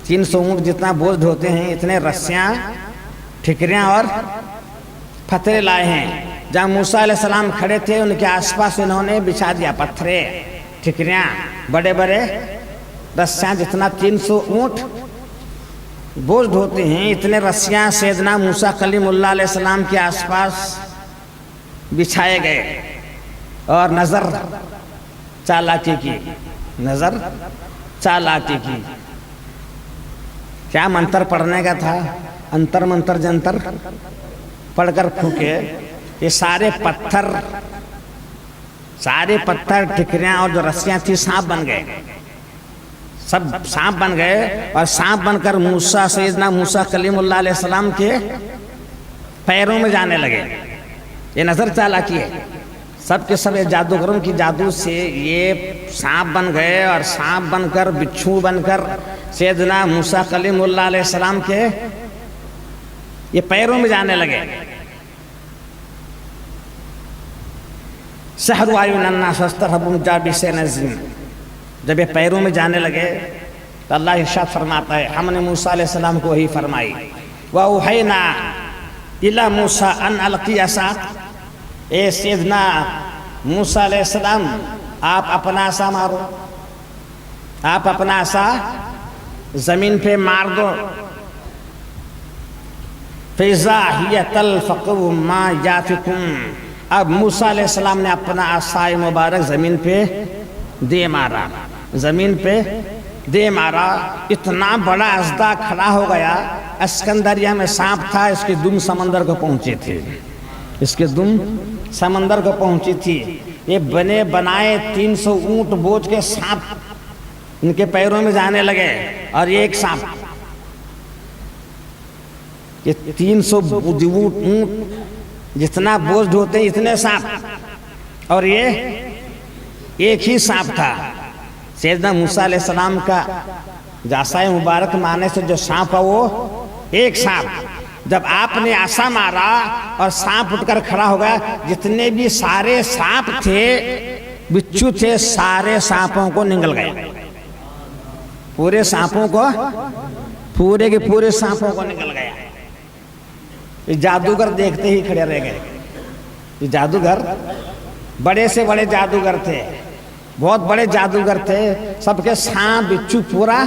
300 اونٹ جتنا بوجھ ڈھوتے ہیں اتنے رسیاں ٹھکریاں اور پتھرے لائے ہیں۔ جہاں موسیٰ علیہ السلام کھڑے تھے ان کے آس پاس انہوں نے بچھا دیا پتھرے، ٹھکریاں، بڑے بڑے رسیاں، جتنا 300 اونٹ بوجھ ڈھوتے ہیں اتنے رسیاں سیدنا موسیٰ کلیم اللہ علیہ السلام کے آس پاس بچھائے گئے، اور نظر چالاکی کی، نظر چالاکی کی۔ کیا منتر پڑھنے کا تھا، انتر منتر جنتر پڑھ کر پھونکے، یہ سارے پتھر ٹھکریاں اور جو رسیاں تھی سانپ بن گئے، سب سانپ بن گئے، اور سانپ بن کر موسیٰ سیدنا موسیٰ کلیم اللہ علیہ السلام کے پیروں میں جانے لگے۔ یہ نظر چالاکی ہے، سب کے سب جادوگروں کی جادو سے یہ سانپ بن گئے، اور سانپ بن کر بچھو بن کر سیدنا موسیٰ کلیم اللہ علیہ السلام کے یہ پیروں میں جانے لگے۔ سحروا اعین الناس واسترهبوا بجابسین الجن، جب یہ پیروں میں جانے لگے تو اللہ ارشاد فرماتا ہے، ہم نے موسیٰ علیہ السلام کو وحی فرمائی، وَأَوْحَيْنَا إِلَى مُوسَىٰ أَنْ أَلْقِيَ عَصَاكَ، اے سیدنا موسیٰ علیہ السلام آپ اپنا عصا مارو، آپ اپنا عصا زمین پہ مار دو، فَإِذَا هِيَ تَلْفَقُ مَا يَأْفِكُونَ، اب موسیٰ علیہ السلام نے اپنا عصائے مبارک زمین پہ دے مارا، زمین پہ دے مارا، اتنا بڑا اژدہا کھڑا ہو گیا، اسکندریہ میں سانپ تھا، اس کے دم سمندر کو پہنچی تھی، اس کے دم سمندر کو پہنچی تھی، یہ بنے بنائے 300 اونٹ بوجھ کے سانپ ان کے پیروں میں جانے لگے، اور یہ ایک سانپ، یہ 300 اونٹ جتنا بوجھ ڈھوتے ہیں اتنے سانپ، اور یہ ایک ہی سانپ تھا۔ سیدنا موسیٰ علیہ السلام کا عصا مبارک مارنے سے جو سانپ ہے وہ ایک سانپ، جب آپ نے عصا مارا اور سانپ اٹھ کر کھڑا ہو گیا، جتنے بھی سارے سانپ تھے، بچھو تھے، سارے سانپوں کو نگل گئے، پورے سانپوں کو، پورے کے پورے سانپوں کو نگل گیا۔ یہ جادوگر دیکھتے ہی کھڑے رہ گئے۔ یہ جادوگر بڑے سے بڑے جادوگر تھے، بہت بڑے جادوگر تھے، سب کے سانپ بچھو پورا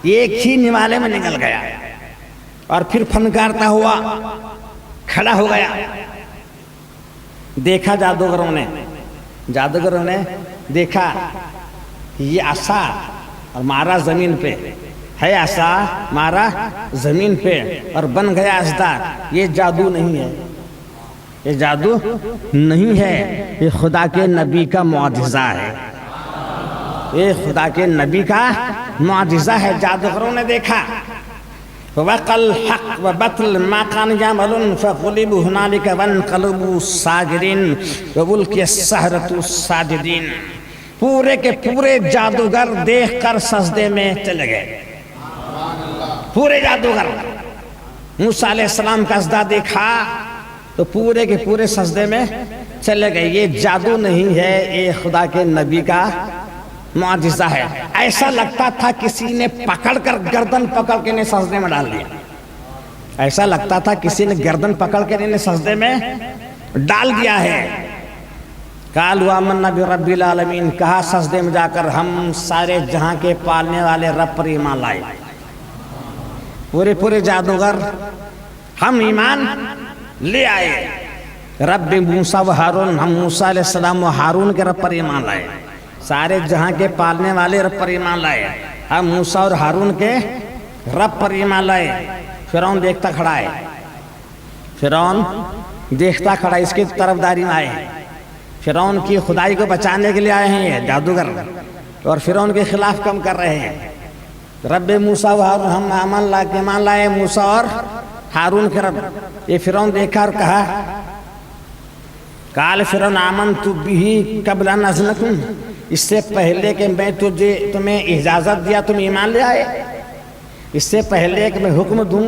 ایک ہی نوالے میں نکل گیا، اور پھر پھنکارتا ہوا کھڑا ہو گیا۔ دیکھا جادوگروں نے دیکھا یہ عصا، اور مارا زمین پہ، ہے عصا مارا زمین پہ اور بن گیا اژدہا۔ یہ جادو نہیں ہے، یہ جادو نہیں ہے، یہ خدا کے نبی کا معجزہ ہے، یہ خدا کے نبی کا معجزہ ہے۔ جادوگروں نے دیکھا، وَوَقَ الْحَقُّ وَبَطَلَ مَا كَانُوا يَعْمَلُونَ فَغُلِبُوا هُنَالِكَ وَانقَلَبُوا صَاغِرِينَ وَأُلْقِيَ السَّحَرَةُ ساجدین۔ پورے کے پورے جادوگر دیکھ کر سجدے میں چلے گئے، پورے جادوگر۔ موسیٰ علیہ السلام کا اژدہا دیکھا تو پورے کے پورے سجدے میں چلے گئے۔ یہ جادو نہیں ہے، یہ خدا کے نبی کا معجزہ ہے۔ ایسا لگتا تھا کسی نے پکڑ کر گردن پکڑ کے انہیں سجدے میں ڈال دیا، ایسا لگتا تھا کسی نے گردن پکڑ کے انہیں سجدے میں ڈال دیا ہے۔ قالوا آمنا برب العالمین، کہا سجدے میں جا کر ہم سارے جہاں کے پالنے والے رب پر ایمان لائے۔ پورے پورے جادوگر ہم ایمان لے آئے، رب موسیٰ و ہارون، ہم موسیٰ علیہ السلام و ہارون کے رب پر ایمان لائے، سارے جہاں کے پالنے والے رب پر ایمان لائے، ہم موسیٰ اور ہارون کے رب پر ایمان لائے۔ فرعون دیکھتا کھڑا ہے، فرعون دیکھتا کھڑا، اس کی طرفداری میں آئے، فرعون کی خدائی کو بچانے کے لیے آئے ہیں یہ جادوگر، اور فرعون کے خلاف کم کر رہے ہیں۔ رب موسیٰ و ہارون، ہم ایمان لائے موسیٰ اور ہارون کے رب۔ یہ فرعون دیکھا اور کہا، قال فرعون آمنت بہ قبل ان اذن لکم، اس سے پہلے کہ میں تمہیں اجازت دیا تم ایمان لے آئے، اس سے پہلے کہ میں حکم دوں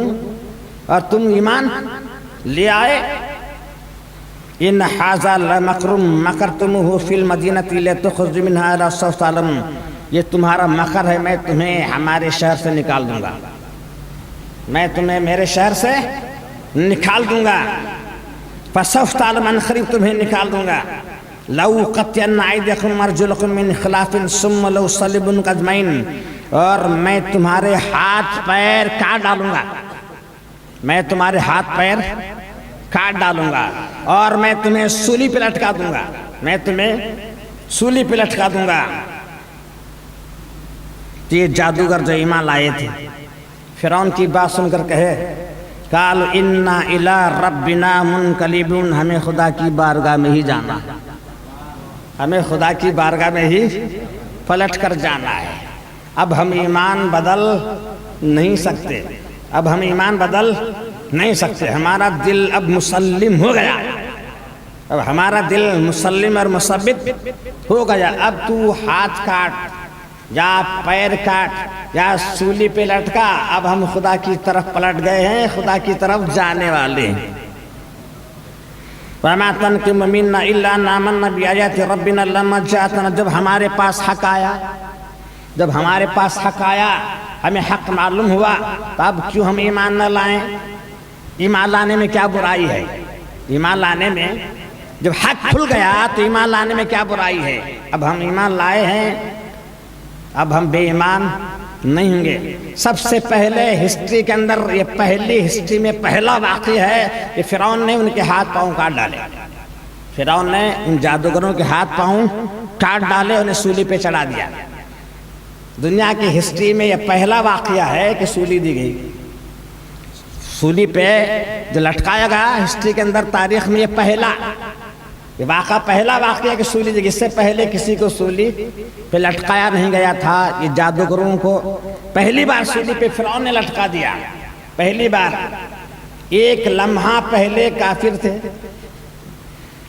اور تم ایمان لے آئے۔ ان ھذا لمکر مکرتموہ فی المدینۃ لتخرجوا منھا الی سوف تعلمون، یہ تمہارا مکر ہے، میں تمہیں ہمارے شہر سے نکال دوں گا، میں تمہیں میرے شہر سے نکال دوں گا۔ فسوف تعلمون، قریب تمہیں نکال دوں گا۔ لأقطعن أيديكم وأرجلكم من خلاف ثم لأصلبنكم أجمعين، اور میں تمہارے ہاتھ پیر کاٹ ڈالوں گا، میں تمہارے ہاتھ پیر کاٹ ڈالوں گا، اور میں تمہیں سولی پہ لٹکا دوں گا، میں تمہیں سولی پہ لٹکا دوں گا۔ یہ جادوگر جو ایمان لائے تھے، فرعون کی بات سن کر کہے قالوا انا الی ربنا منقلبون، ہمیں خدا کی بارگاہ میں ہی جانا، ہمیں خدا کی بارگاہ میں ہی پلٹ کر جانا ہے۔ اب ہم ایمان بدل نہیں سکتے، اب ہم ایمان بدل نہیں سکتے، ہمارا دل اب مسلم ہو گیا، اب ہمارا دل مسلم اور مثبت ہو گیا۔ اب تو ہاتھ کاٹ یا پیر کاٹ یا سولی پہ لٹکا، اب ہم خدا کی طرف پلٹ گئے ہیں، خدا کی طرف جانے والے ہیں۔ وَمَا تَنْقِمُ مِنَّا إِلَّا أَنْ آمَنَّا بِآيَاتِ رَبِّنَا لَمَّا جَاءَتْنَا، جب ہمارے پاس حق آیا، جب ہمارے پاس حق آیا، ہمیں حق معلوم ہوا، تو اب کیوں ہم ایمان نہ لائیں؟ ایمان لانے میں کیا برائی ہے؟ ایمان لانے میں جب حق کھل گیا تو ایمان لانے میں کیا برائی ہے؟ اب ہم ایمان لائے ہیں، اب ہم بے ایمان نہیں ہوں گے۔ سب سے پہلے ہسٹری کے اندر، یہ پہلی ہسٹری میں پہلا واقعہ ہے کہ فرعون نے ان کے ہاتھ پاؤں کاٹ ڈالے، فرعون نے ان جادوگروں کے ہاتھ پاؤں کاٹ ڈالے، انہیں سولی پہ چڑھا دیا۔ دنیا کی ہسٹری میں یہ پہلا واقعہ ہے کہ سولی دی گئی، سولی پہ جو لٹکایا گیا ہسٹری کے اندر، تاریخ میں یہ پہلا، یہ واقعہ پہلا واقعہ کہ سولی دی گئی۔ اس سے پہلے کسی کو سولی پہ لٹکایا نہیں گیا تھا۔ یہ جادوگروں کو پہلی بار سولی پہ فرعون نے لٹکا دیا، پہلی بار۔ ایک لمحہ پہلے کافر تھے،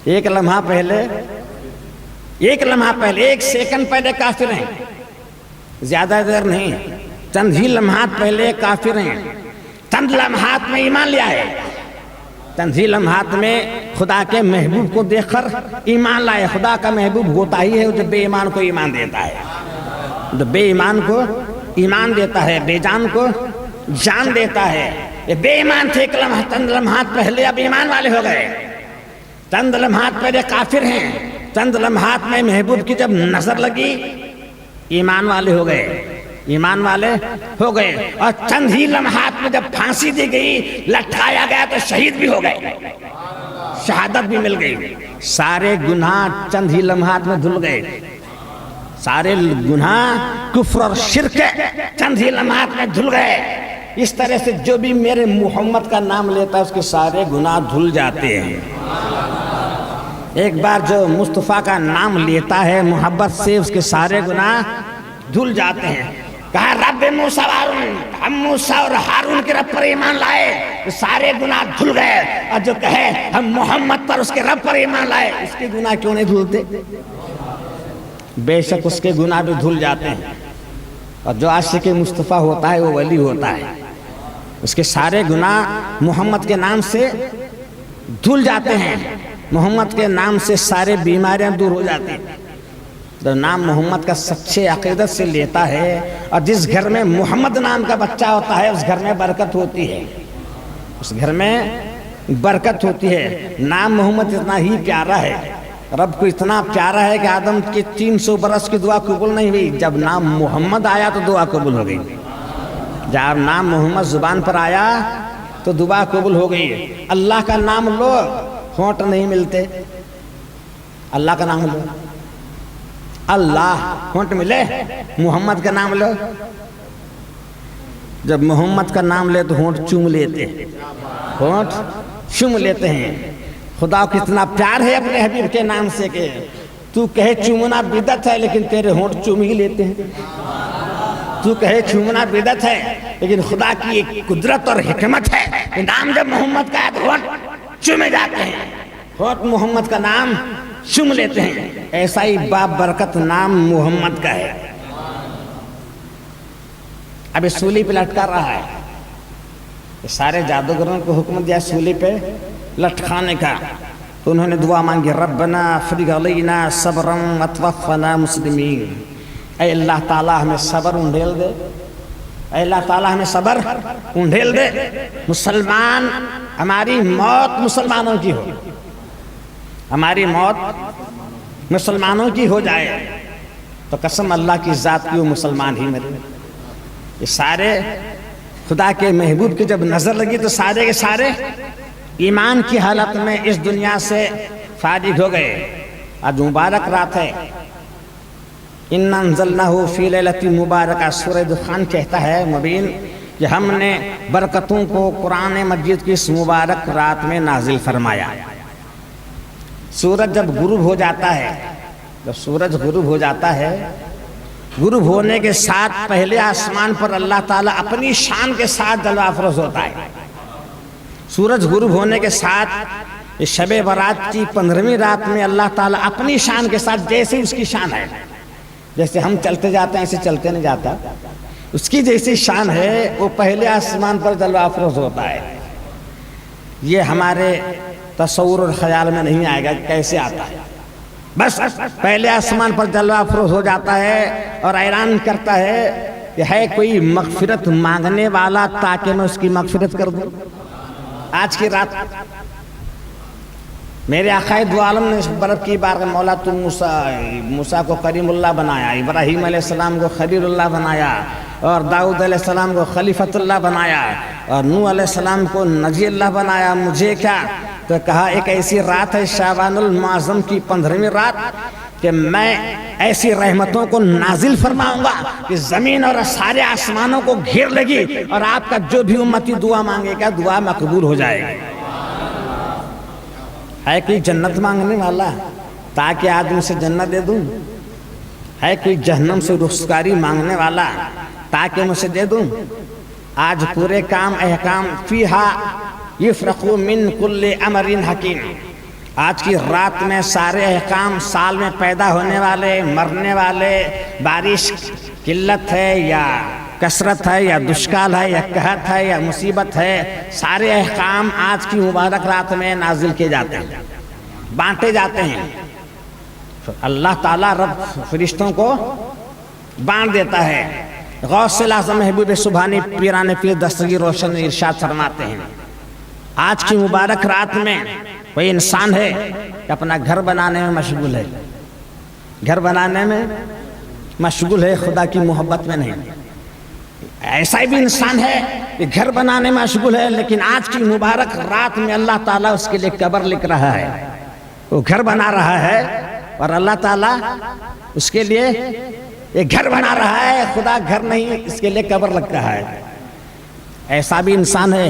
ایک لمحہ پہلے، ایک سیکنڈ پہلے کافر ہیں، زیادہ دیر نہیں، چند ہی لمحات پہلے کافر ہیں، چند لمحات میں ایمان لیا ہے، چند ہی لمحات میں خدا کے محبوب کو دیکھ کر ایمان لائے۔ خدا کا محبوب ہوتا ہی ہے جو بے ایمان کو ایمان دیتا ہے، جو بے ایمان کو ایمان دیتا ہے، بے جان کو جان دیتا ہے۔ یہ بے ایمان تھے ایک لمحہ، چند لمحات پہلے اب ایمان والے ہو گئے، چند لمحات پہلے کافر ہیں، چند لمحات میں محبوب کی جب نظر لگی ایمان والے ہو گئے، ایمان والے ہو گئے۔ اور چند ہی لمحات میں جب پھانسی دی گئی، لٹکایا گیا تو شہید بھی ہو گئے، شہادت بھی مل گئی۔ سارے گناہ چند ہی لمحات میں دھل گئے، سارے گناہ کفر اور شرک چند ہی لمحات میں دھل گئے۔ اس طرح سے جو بھی میرے محمد کا نام لیتا ہے اس کے سارے گناہ دھل جاتے ہیں۔ ایک بار جو مصطفیٰ کا نام لیتا ہے محبت سے، اس کے سارے گناہ دھل جاتے ہیں۔ کہا رب موسیٰ ہارون، ہم موسیٰ اور ہارون کے رب پر ایمان لائے، سارے گناہ دھل گئے۔ اور جو کہے ہم محمد پر، اس کے رب پر ایمان لائے، اس کے گناہ کیوں نہیں دھلتے؟ بے شک اس کے گناہ بھی دھل جاتے ہیں۔ اور جو عاشق مصطفیٰ ہوتا ہے وہ ولی ہوتا ہے، اس کے سارے گناہ محمد کے نام سے دھل جاتے ہیں، محمد کے نام سے سارے بیماریاں دور ہو جاتی ہیں۔ جو نام محمد کا سچے عقیدت سے لیتا ہے، اور جس گھر میں محمد نام کا بچہ ہوتا ہے اس گھر میں برکت ہوتی ہے، اس گھر میں برکت ہوتی ہے۔ نام محمد اتنا ہی پیارا ہے، رب کو اتنا پیارا ہے کہ آدم کی 300 برس کی دعا قبول نہیں ہوئی، جب نام محمد آیا تو دعا قبول ہو گئی۔ جب نام محمد زبان پر آیا تو دعا قبول ہو گئی۔ اللہ کا نام لو، ہونٹ نہیں ملتے، اللہ کا نام لو، اللہ ہونٹ ملے، محمد کا نام لو، جب محمد کا نام لے تو ہونٹ چوم لیتے، ہونٹ چوم لیتے ہیں۔ خدا کو اتنا پیار ہے اپنے حبیب کے نام سے کہ تو کہے چومنا بدعت ہے لیکن تیرے ہونٹ چوم ہی لیتے ہیں، تو کہے چومنا بدعت ہے لیکن خدا کی ایک قدرت اور حکمت ہے کہ نام جب محمد کا ہے تو ہونٹ چومے جاتے ہیں، ہونٹ محمد کا نام چوم لیتے ہیں۔ ایسا ہی بابرکت نام محمد کا ہے۔ اب اس سولی پہ لٹکا رہا ہے، سارے جادوگروں کو حکم دیا سولی پہ لٹکانے کا، تو انہوں نے دعا مانگی ربنا افرغ علینا صبرا وتوفنا مسلمین، اے اللہ تعالیٰ ہمیں صبر انڈھیل دے، اے اللہ تعالیٰ ہمیں صبر انڈھیل دے، مسلمان، ہماری موت مسلمانوں کی ہو، ہماری موت مسلمانوں کی ہو جائے، تو قسم اللہ کی ذات کی وہ مسلمان ہی مرے۔ یہ سارے خدا کے محبوب کی جب نظر لگی تو سارے کے سارے ایمان کی حالت میں اس دنیا سے فارغ ہو گئے۔ آج مبارک رات ہے، اِنَّا أَنزَلْنَاهُ فِي لَيْلَةٍ مُبَارَكَةٍ، سورہ دخان کہتا ہے مبین کہ ہم نے برکتوں کو قرآن مجید کی اس مبارک رات میں نازل فرمایا۔ سورج جب غروب ہو جاتا ہے، جب سورج غروب ہو جاتا ہے، غروب ہونے کے ساتھ پہلے آسمان پر اللہ تعالیٰ اپنی شان کے ساتھ جلوہ افروز ہوتا ہے۔ سورج غروب ہونے کے ساتھ شب برات کی 15ویں رات میں اللہ تعالیٰ اپنی شان کے ساتھ، جیسے اس کی شان ہے، جیسے ہم چلتے جاتے ہیں ایسے چلتے نہیں جاتا، اس کی جیسی شان ہے وہ پہلے آسمان پر جلوہ افروز ہوتا ہے۔ یہ ہمارے تصور اور خیال میں نہیں آئے گا کیسے آتا ہے، بس پہلے آسمان پر جلوہ افروز ہو جاتا ہے اور اعلان کرتا ہے کہ ہے کوئی مغفرت مانگنے والا تاکہ میں اس کی مغفرت کر دوں۔ آج کی رات میرے آقا دو عالم نے برف کی بار مولا تو موسیٰ کو کریم اللہ بنایا، ابراہیم علیہ السلام کو خلیل اللہ بنایا، اور داؤد علیہ السلام کو خلیفۃ اللہ بنایا، اور نوح علیہ السلام کو نجی اللہ بنایا، مجھے کیا؟ تو کہا ایک ایسی رات ہے شعبان المعظم کی 15ویں رات کہ میں ایسی رحمتوں کو نازل فرماؤں گا کہ زمین اور سارے آسمانوں کو گھیر لگی، اور آپ کا جو بھی امتی دعا مانگے گا دعا مقبول ہو جائے گی۔ ہے کوئی جنت مانگنے والا تاکہ آدمی سے جنت دے دوں؟ ہے کوئی جہنم سے رخساری مانگنے والا تاکہ مجھے دے دوں؟ آج پورے کام احکام فیہا یفرقو من کل امر حکیم، آج کی رات میں سارے احکام، سال میں پیدا ہونے والے، مرنے والے، بارش قلت ہے یا کثرت ہے یا دشکال ہے یا قحط ہے یا مصیبت ہے، سارے احکام آج کی مبارک رات میں نازل کیے جاتے ہیں، بانٹے جاتے ہیں۔ اللہ تعالیٰ رب فرشتوں کو بانٹ دیتا ہے۔ غوث اعظم محبوب سبحانی پیران پیر دستگیر روشن ارشاد فرماتے ہیں، آج کی مبارک رات میں کوئی انسان ہے کہ اپنا گھر بنانے میں مشغول ہے، گھر بنانے میں مشغول ہے، خدا کی محبت میں نہیں۔ ایسا بھی انسان ہے کہ گھر بنانے میں مشغول ہے، لیکن آج کی مبارک رات میں اللہ تعالیٰ اس کے لیے قبر لکھ رہا ہے، وہ گھر بنا رہا ہے اور اللہ تعالیٰ اس کے لیے ایک گھر بنا رہا ہے، خدا گھر نہیں اس کے لیے قبر لگ رہا ہے۔ ایسا بھی انسان ہے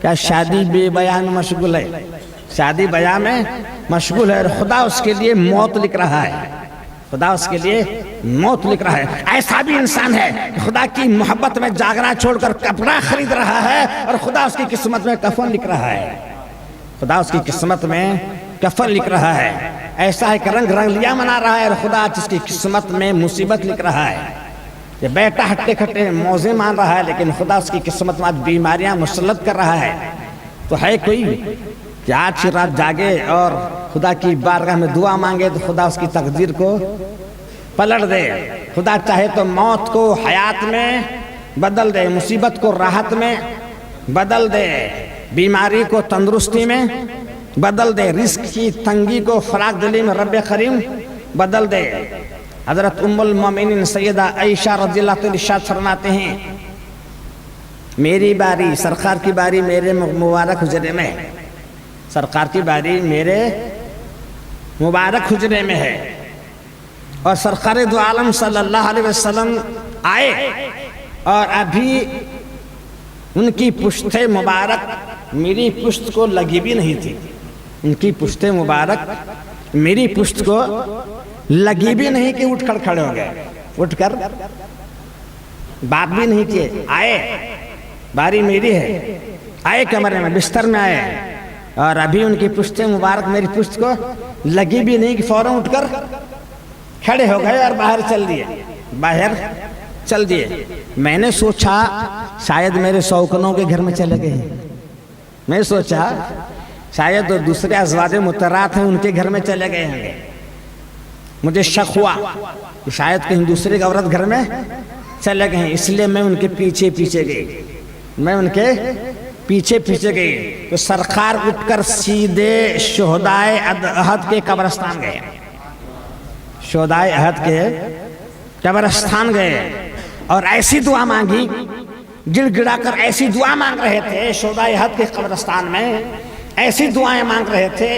کیا شادی بے بیاہ میں مشغول ہے، شادی بیاہ میں مشغول ہے اور خدا اس کے لیے موت لکھ رہا ہے، خدا اس کے لیے موت لکھ رہا ہے۔ ایسا بھی انسان ہے خدا کی محبت میں جاگنا چھوڑ کر کپڑا خرید رہا ہے اور خدا اس کی قسمت میں کفن لکھ رہا ہے، خدا اس کی قسمت میں کفن لکھ رہا ہے۔ ایسا ہے کہ رنگ رنگلیاں منا رہا ہے اور خدا اس کی قسمت میں مصیبت لکھ رہا ہے۔ یہ بیٹا ہٹے کھٹے موزے مان رہا ہے لیکن خدا اس کی قسمت میں بیماریاں مسلط کر رہا ہے۔ تو ہے کوئی کہ آج کی رات جاگے اور خدا کی بارگاہ میں دعا مانگے تو خدا اس کی تقدیر کو پلٹ دے؟ خدا چاہے تو موت کو حیات میں بدل دے، مصیبت کو راحت میں بدل دے، بیماری کو تندرستی میں بدل دے، رزق کی تنگی کو فراغ دلی میں رب کریم بدل دے۔ حضرت ام المومنین سیدہ عائشہ رضی اللہ عنہا ارشاد فرماتے ہیں، میری باری، سرکار کی باری میرے مبارک حجرے میں ہے، سرکار کی باری میرے مبارک حجرے میں ہے، اور سرکار دو عالم صلی اللہ علیہ وسلم آئے اور ابھی ان کی پشت مبارک میری پشت کو لگی بھی نہیں تھی، ان کی پشت مبارک میری پشت کو لگی بھی نہیں کہ اٹھ کر کھڑے ہو گئے، اٹھ کر بات بھی نہیں کیے، آئے باری میری ہے، آئے کمرے میں بستر میں آئے اور ابھی ان کی پشت مبارک میری پشت کو لگی بھی نہیں کہ فوراً اٹھ کر کھڑے ہو گئے اور باہر چل دیے۔ میں نے سوچا شاید میرے سوکنوں کے گھر میں چلے گئے، میں سوچا شاید دوسرے ازواج مطہرات ہیں ان کے گھر میں چلے گئے ہیں، مجھے شک ہوا کہ شاید کہیں دوسرے عورت گھر میں چلے گئے ہیں، اس لیے میں ان کے پیچھے گئی، میں ان کے پیچھے گئی تو سرکار اٹھ کر سیدھے شہدائے احد کے قبرستان گئے، شہدائے احد کے قبرستان گئے اور ایسی دعا مانگی، گڑ گڑا کر ایسی دعا مانگ رہے تھے شہدائے احد کے قبرستان میں، ایسی دعائیں مانگ رہے تھے،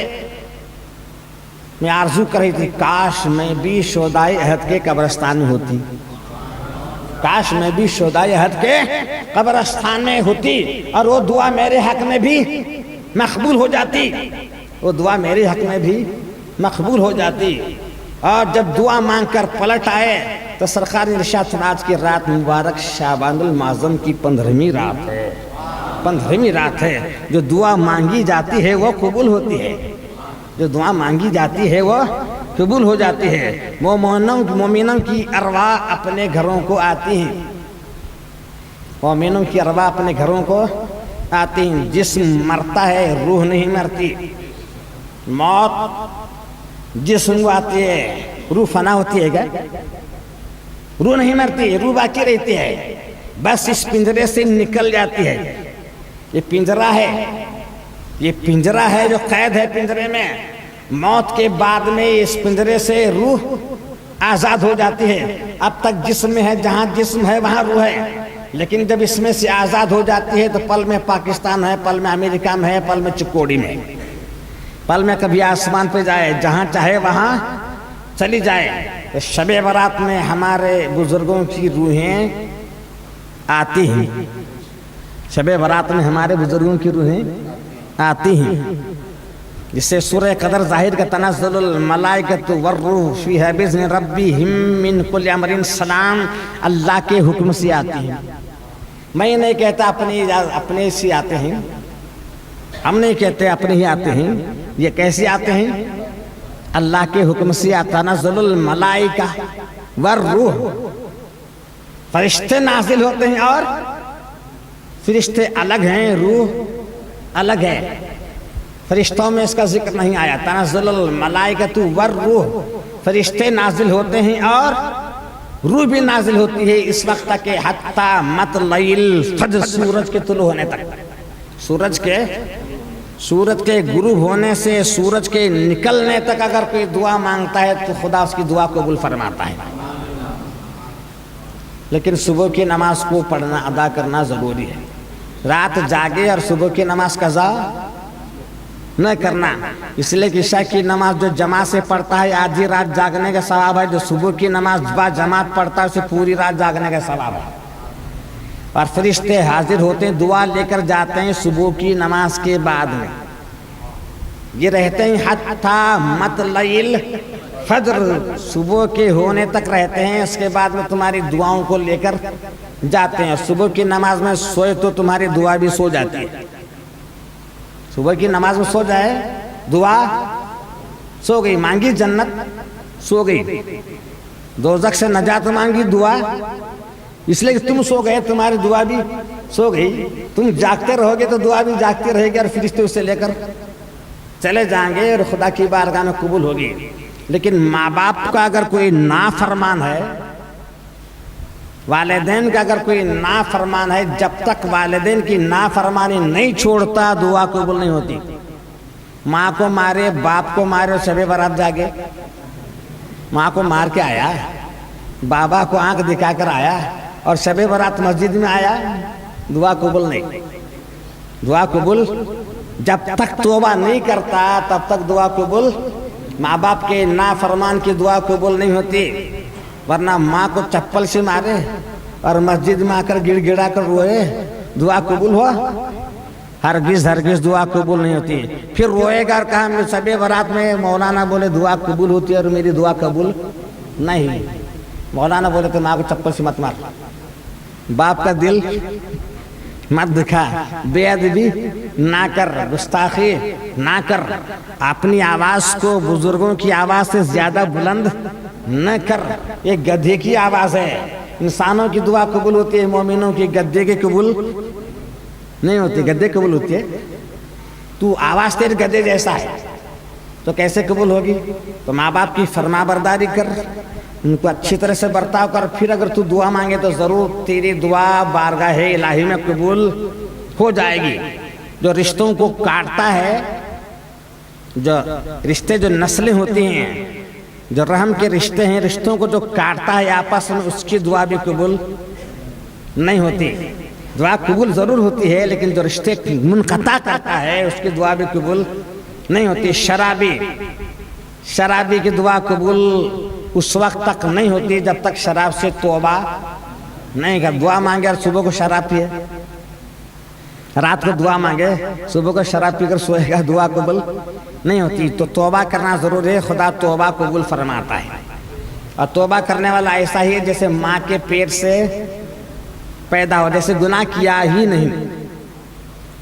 میں آرزو کر رہی تھی کاش میں بھی شہدائے احد کے قبرستان میں ہوتی، کاش میں بھی شہدائے احد کے قبرستان میں ہوتی اور وہ دعا میرے حق میں بھی مقبول ہو جاتی، وہ دعا میرے حق میں بھی مقبول ہو جاتی۔ اور جب دعا مانگ کر پلٹ آئے تو سرکار ارشاد فرمایا کی رات مبارک شعبان المعظم کی 15ویں رات ہے، 15ویں رات ہے۔ جو دعا مانگی جاتی ہے وہ قبول ہوتی ہے، جو دعا مانگی جاتی ہے وہ قبول ہو جاتی ہے۔ مومنوں کی ارواح اپنے گھروں کو آتی ہیں، مومنوں کی ارواح اپنے گھروں کو آتی ہیں۔ جسم مرتا ہے، روح نہیں مرتی۔ موت جسم کو آتی ہے، روح فنا ہوتی ہے کیا؟ روح نہیں مرتی، روح باقی رہتی ہے، بس اس پنجرے سے نکل جاتی ہے۔ یہ پنجرہ ہے، یہ پنجرہ ہے جو قید ہے پنجرے میں۔ موت کے بعد میں اس پنجرے سے روح آزاد ہو جاتی ہے۔ اب تک جسم میں ہے، جہاں جسم ہے وہاں روح ہے، لیکن جب اس میں سے آزاد ہو جاتی ہے تو پل میں پاکستان ہے، پل میں امریکہ میں ہے، پل میں چکوڑی میں، پل میں کبھی آسمان پہ جائے، جہاں چاہے وہاں چلی جائے۔ شب برات میں ہمارے بزرگوں کی روحیں آتی ہیں، شب برات میں ہمارے بزرگوں کی روحیں آتی ہیں، جس سے سورہ قدر ظاہر کا تنزل الملائکۃ والروح فیہا بإذن ربہم من کل امر سلام، اللہ کے حکم سے آتی ہیں۔ میں نہیں کہتا اپنے سے آتے ہیں، ہم نہیں کہتے اپنے ہی آتے ہیں، یہ کیسے آتے ہیں؟ اللہ کے حکم سے تنزل الملائکہ والروح، فرشتے نازل ہوتے ہیں، اور فرشتے الگ ہیں، روح الگ ہے۔ فرشتوں میں اس کا ذکر نہیں آیا۔ تنزل الملائکۃ والروح، فرشتے نازل ہوتے ہیں اور روح بھی نازل ہوتی ہے اس وقت تک کہ حتی مطلع الفجر، سورج کے طلوع ہونے تک، سورج کے غروب ہونے سے سورج کے نکلنے تک اگر کوئی دعا مانگتا ہے تو خدا اس کی دعا قبول فرماتا ہے۔ لیکن صبح کی نماز کو پڑھنا، ادا کرنا ضروری ہے۔ رات جاگے اور صبح کی نماز قضا نہ کرنا، اس لیے کہ عشاء کی نماز جو جماعت سے پڑھتا ہے آدھی رات جاگنے کا ثواب ہے، جو صبح کی نماز با جماعت پڑھتا ہے اسے پوری رات جاگنے کا ثواب ہے۔ اور فرشتے حاضر ہوتے ہیں، دعا لے کر جاتے ہیں صبح کی نماز کے بعد میں، یہ رہتے ہیں حتی مطلع الفجر، صبح کے ہونے تک رہتے ہیں، اس کے بعد میں تمہاری دعاؤں کو لے کر جاتے ہیں۔ صبح کی نماز میں سوئے تو تمہاری دعا بھی سو جاتی ہے، صبح کی نماز میں سو جائے دعا سو گئی، مانگی جنت سو گئی، دوزخ سے نجات مانگی دعا، اس لیے کہ تم سو گئے تمہاری دعا بھی سو گئی۔ تم جاگتے رہو گے تو دعا بھی جاگتی رہے گی اور فرشتے اسے لے کر چلے جائیں گے اور خدا کی بارگاہ میں قبول ہوگی۔ لیکن ماں باپ کا اگر کوئی نافرمان ہے، والدین کا اگر کوئی نافرمان ہے، جب تک والدین کی نافرمانی نہیں چھوڑتا دعا قبول نہیں ہوتی۔ ماں کو مارے، باپ کو مارے اور شب برات جاگے، ماں کو مار کے آیا، بابا کو آنکھ دکھا کر آیا اور شب برات مسجد میں آیا، دعا قبول نہیں۔ دعا قبول جب تک توبہ نہیں کرتا تب تک دعا قبول، ماں باپ کے نافرمان کی دعا قبول نہیں ہوتی۔ ورنہ ماں کو چپل سے مارے اور مسجد میں آ کر گڑ گڑا کر روئے، دعا قبول ہوا؟ ہرگز دعا قبول نہیں ہوتی۔ پھر روئے گا اور کہا شب برات میں مولانا بولے دعا قبول ہوتی ہے اور میری دعا قبول نہیں۔ مولانا بولے تو ماں کو چپل سے مت مار، باپ کا دل مت دکھا، بے ادبی نہ کر، گستاخی نہ کر، اپنی آواز کو بزرگوں کی آواز سے زیادہ بلند نہ کر۔ یہ گدھے کی آواز ہے، انسانوں کی دعا قبول ہوتی ہے، مومنوں کی، گدھے کی قبول نہیں ہوتی۔ گدھے قبول ہوتی ہے، تو آواز تیرے گدھے جیسا ہے تو کیسے قبول ہوگی؟ تو ماں باپ کی فرما برداری کر، ان کو اچھی طرح سے برتاؤ کر، پھر اگر تو دعا مانگے تو ضرور تیری دعا بارگاہ الہی میں قبول ہو جائے گی۔ جو رشتوں کو کاٹتا ہے، جو رشتے جو نسلیں ہوتی ہیں، جو رحم کے رشتے ہیں، رشتوں کو جو کاٹتا ہے آپس میں، اس کی دعا بھی قبول نہیں ہوتی۔ دعا قبول ضرور ہوتی ہے لیکن جو رشتے منقطع کرتا ہے اس کی دعا بھی قبول نہیں ہوتی۔ شرابی کی دعا قبول اس وقت تک نہیں ہوتی جب تک شراب سے توبہ نہیں کہ دعا مانگے اور صبح کو شراب پیے، رات کو دعا مانگے صبح کو شراب پی کر سوئے گا، دعا قبول نہیں ہوتی۔ تو توبہ کرنا ضروری ہے، خدا توبہ قبول فرماتا ہے۔ اور توبہ کرنے والا ایسا ہی ہے جیسے ماں کے پیٹ سے پیدا ہو، جیسے گناہ کیا ہی نہیں۔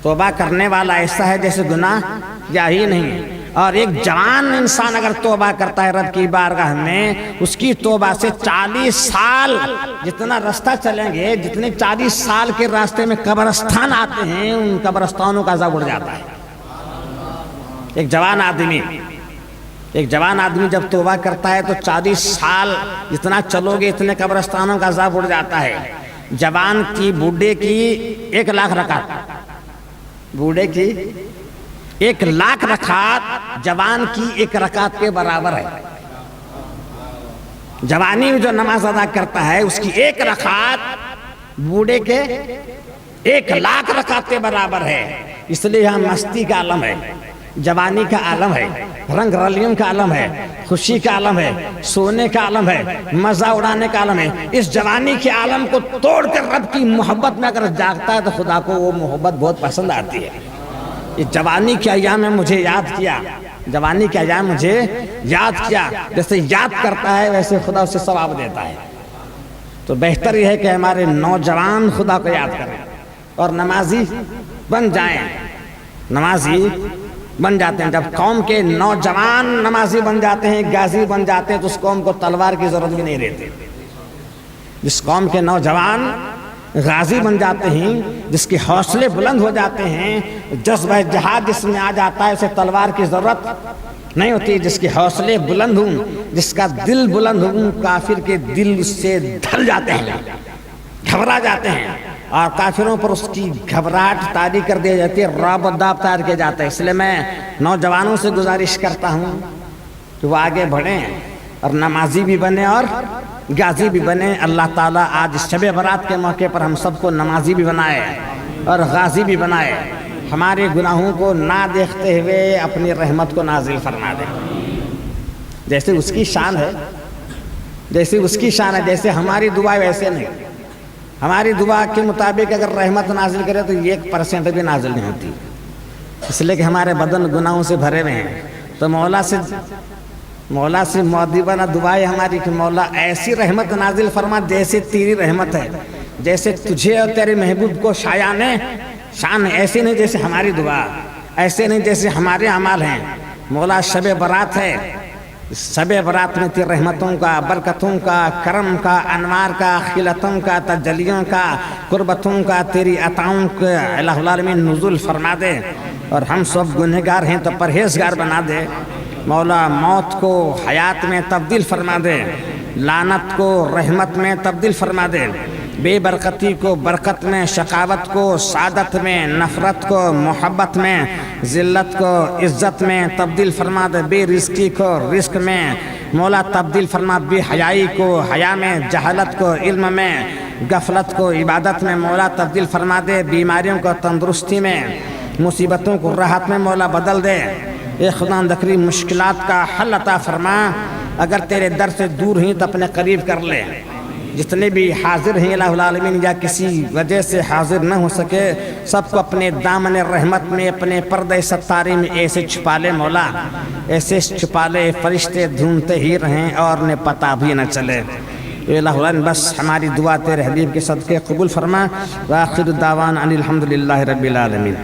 توبہ کرنے والا ایسا ہے جیسے گناہ کیا ہی نہیں۔ اور ایک جوان انسان اگر توبہ کرتا ہے رب کی بارگاہ میں، اس کی توبہ سے 40 سال جتنا راستہ چلیں گے، جتنے 40 سال کے راستے میں قبرستان آتے ہیں، ان قبرستانوں کا عذاب اڑ جاتا ہے۔ ایک جوان آدمی جب توبہ کرتا ہے تو 40 سال جتنا چلو گے اتنے قبرستانوں کا عذاب اڑ جاتا ہے۔ جوان کی بوڑھے کی 1 لاکھ رکعت، بوڑھے کی 1 لاکھ رکعت جوان کی 1 رکعت کے برابر ہے۔ جوانی میں جو نماز ادا کرتا ہے اس کی 1 رکعت بوڑھے کے 1 لاکھ رکعت کے برابر ہے۔ اس لیے یہاں مستی کا عالم ہے، جوانی کا عالم ہے، رنگ رلیوں کا عالم ہے، خوشی کا عالم ہے، سونے کا عالم ہے، مزہ اڑانے کا عالم ہے۔ اس جوانی کے عالم کو توڑ کر رب کی محبت میں اگر جاگتا ہے تو خدا کو وہ محبت بہت پسند آتی ہے۔ یہ جوانی کے ایام میں مجھے یاد کیا، جوانی کے ایام مجھے یاد کیا، جیسے یاد کرتا ہے ویسے خدا اسے ثواب دیتا ہے۔ تو بہتر یہ ہے کہ ہمارے نوجوان خدا کو یاد کریں اور نمازی بن جائیں، نمازی بن جاتے ہیں۔ جب قوم کے نوجوان نمازی بن جاتے ہیں، غازی بن جاتے ہیں، تو اس قوم کو تلوار کی ضرورت بھی نہیں رہتی۔ جس قوم کے نوجوان غازی بن جاتے ہیں، جس کے حوصلے بلند ہو جاتے ہیں، جذبہ جہاد جس میں آ جاتا ہے، اسے تلوار کی ضرورت نہیں ہوتی۔ جس کے حوصلے بلند ہوں، جس کا دل بلند ہوں، کافر کے دل اس سے ڈھل جاتے ہیں، گھبرا جاتے ہیں، اور کافروں پر اس کی گھبراہٹ طاری کر دی جاتی ہے، رعب و داب طاری کیا جاتا ہے۔ اس لیے میں نوجوانوں سے گزارش کرتا ہوں کہ وہ آگے بڑھیں اور نمازی بھی بنے اور غازی بھی بنے۔ اللہ تعالیٰ آج شب برات کے موقع پر ہم سب کو نمازی بھی بنائے اور غازی بھی بنائے، ہمارے گناہوں کو نہ دیکھتے ہوئے اپنی رحمت کو نازل فرما دے۔ جیسے اس کی شان ہے، جیسے اس کی شان ہے، جیسے ہماری دعا ویسے نہیں۔ ہماری دعا کے مطابق اگر رحمت نازل کرے تو 1% بھی نازل نہیں ہوتی، اس لیے کہ ہمارے بدن گناہوں سے بھرے ہوئے ہیں۔ تو مولا سے مؤدبانہ دعائیں ہماری کہ مولا ایسی رحمت نازل فرما جیسے تیری رحمت ہے، جیسے تجھے اور تیرے محبوب کو شان ایسی نہیں جیسے ہماری دعا، ایسے نہیں جیسے ہمارے اعمال ہیں۔ مولا شب برات ہے، شب برات میں تیری رحمتوں کا، برکتوں کا، کرم کا، انوار کا، خلتوں کا، تجلیوں کا، قربتوں کا، تیری عطاؤں کا الہ العالمین نزول فرما دے، اور ہم سب گنہگار ہیں تو پرہیزگار بنا دے۔ مولا موت کو حیات میں تبدیل فرما دے، لعنت کو رحمت میں تبدیل فرما دے، بے برکتی کو برکت میں، شقاوت کو سعادت میں، نفرت کو محبت میں، ذلت کو عزت میں تبدیل فرما دے، بے رزقی کو رزق میں مولا تبدیل فرما، بے حیائی کو حیا میں، جہالت کو علم میں، غفلت کو عبادت میں مولا تبدیل فرما دے، بیماریوں کو تندرستی میں، مصیبتوں کو راحت میں مولا بدل دے۔ اے خدا دکری مشکلات کا حل عطا فرما، اگر تیرے در سے دور ہیں تو اپنے قریب کر لے۔ جتنے بھی حاضر ہیں الہ العالمین یا کسی وجہ سے حاضر نہ ہو سکے، سب کو اپنے دامن رحمت میں، اپنے پردہ ستارے میں ایسے چھپا لے مولا، ایسے چھپا لے فرشتے ڈھونڈتے ہی رہیں اور انہیں پتہ بھی نہ چلے۔ الہ العالمین بس ہماری دعا تیرے حبیب کے صدقے قبول فرما۔ وآخر دعوانا ان الحمدللہ رب العالمین۔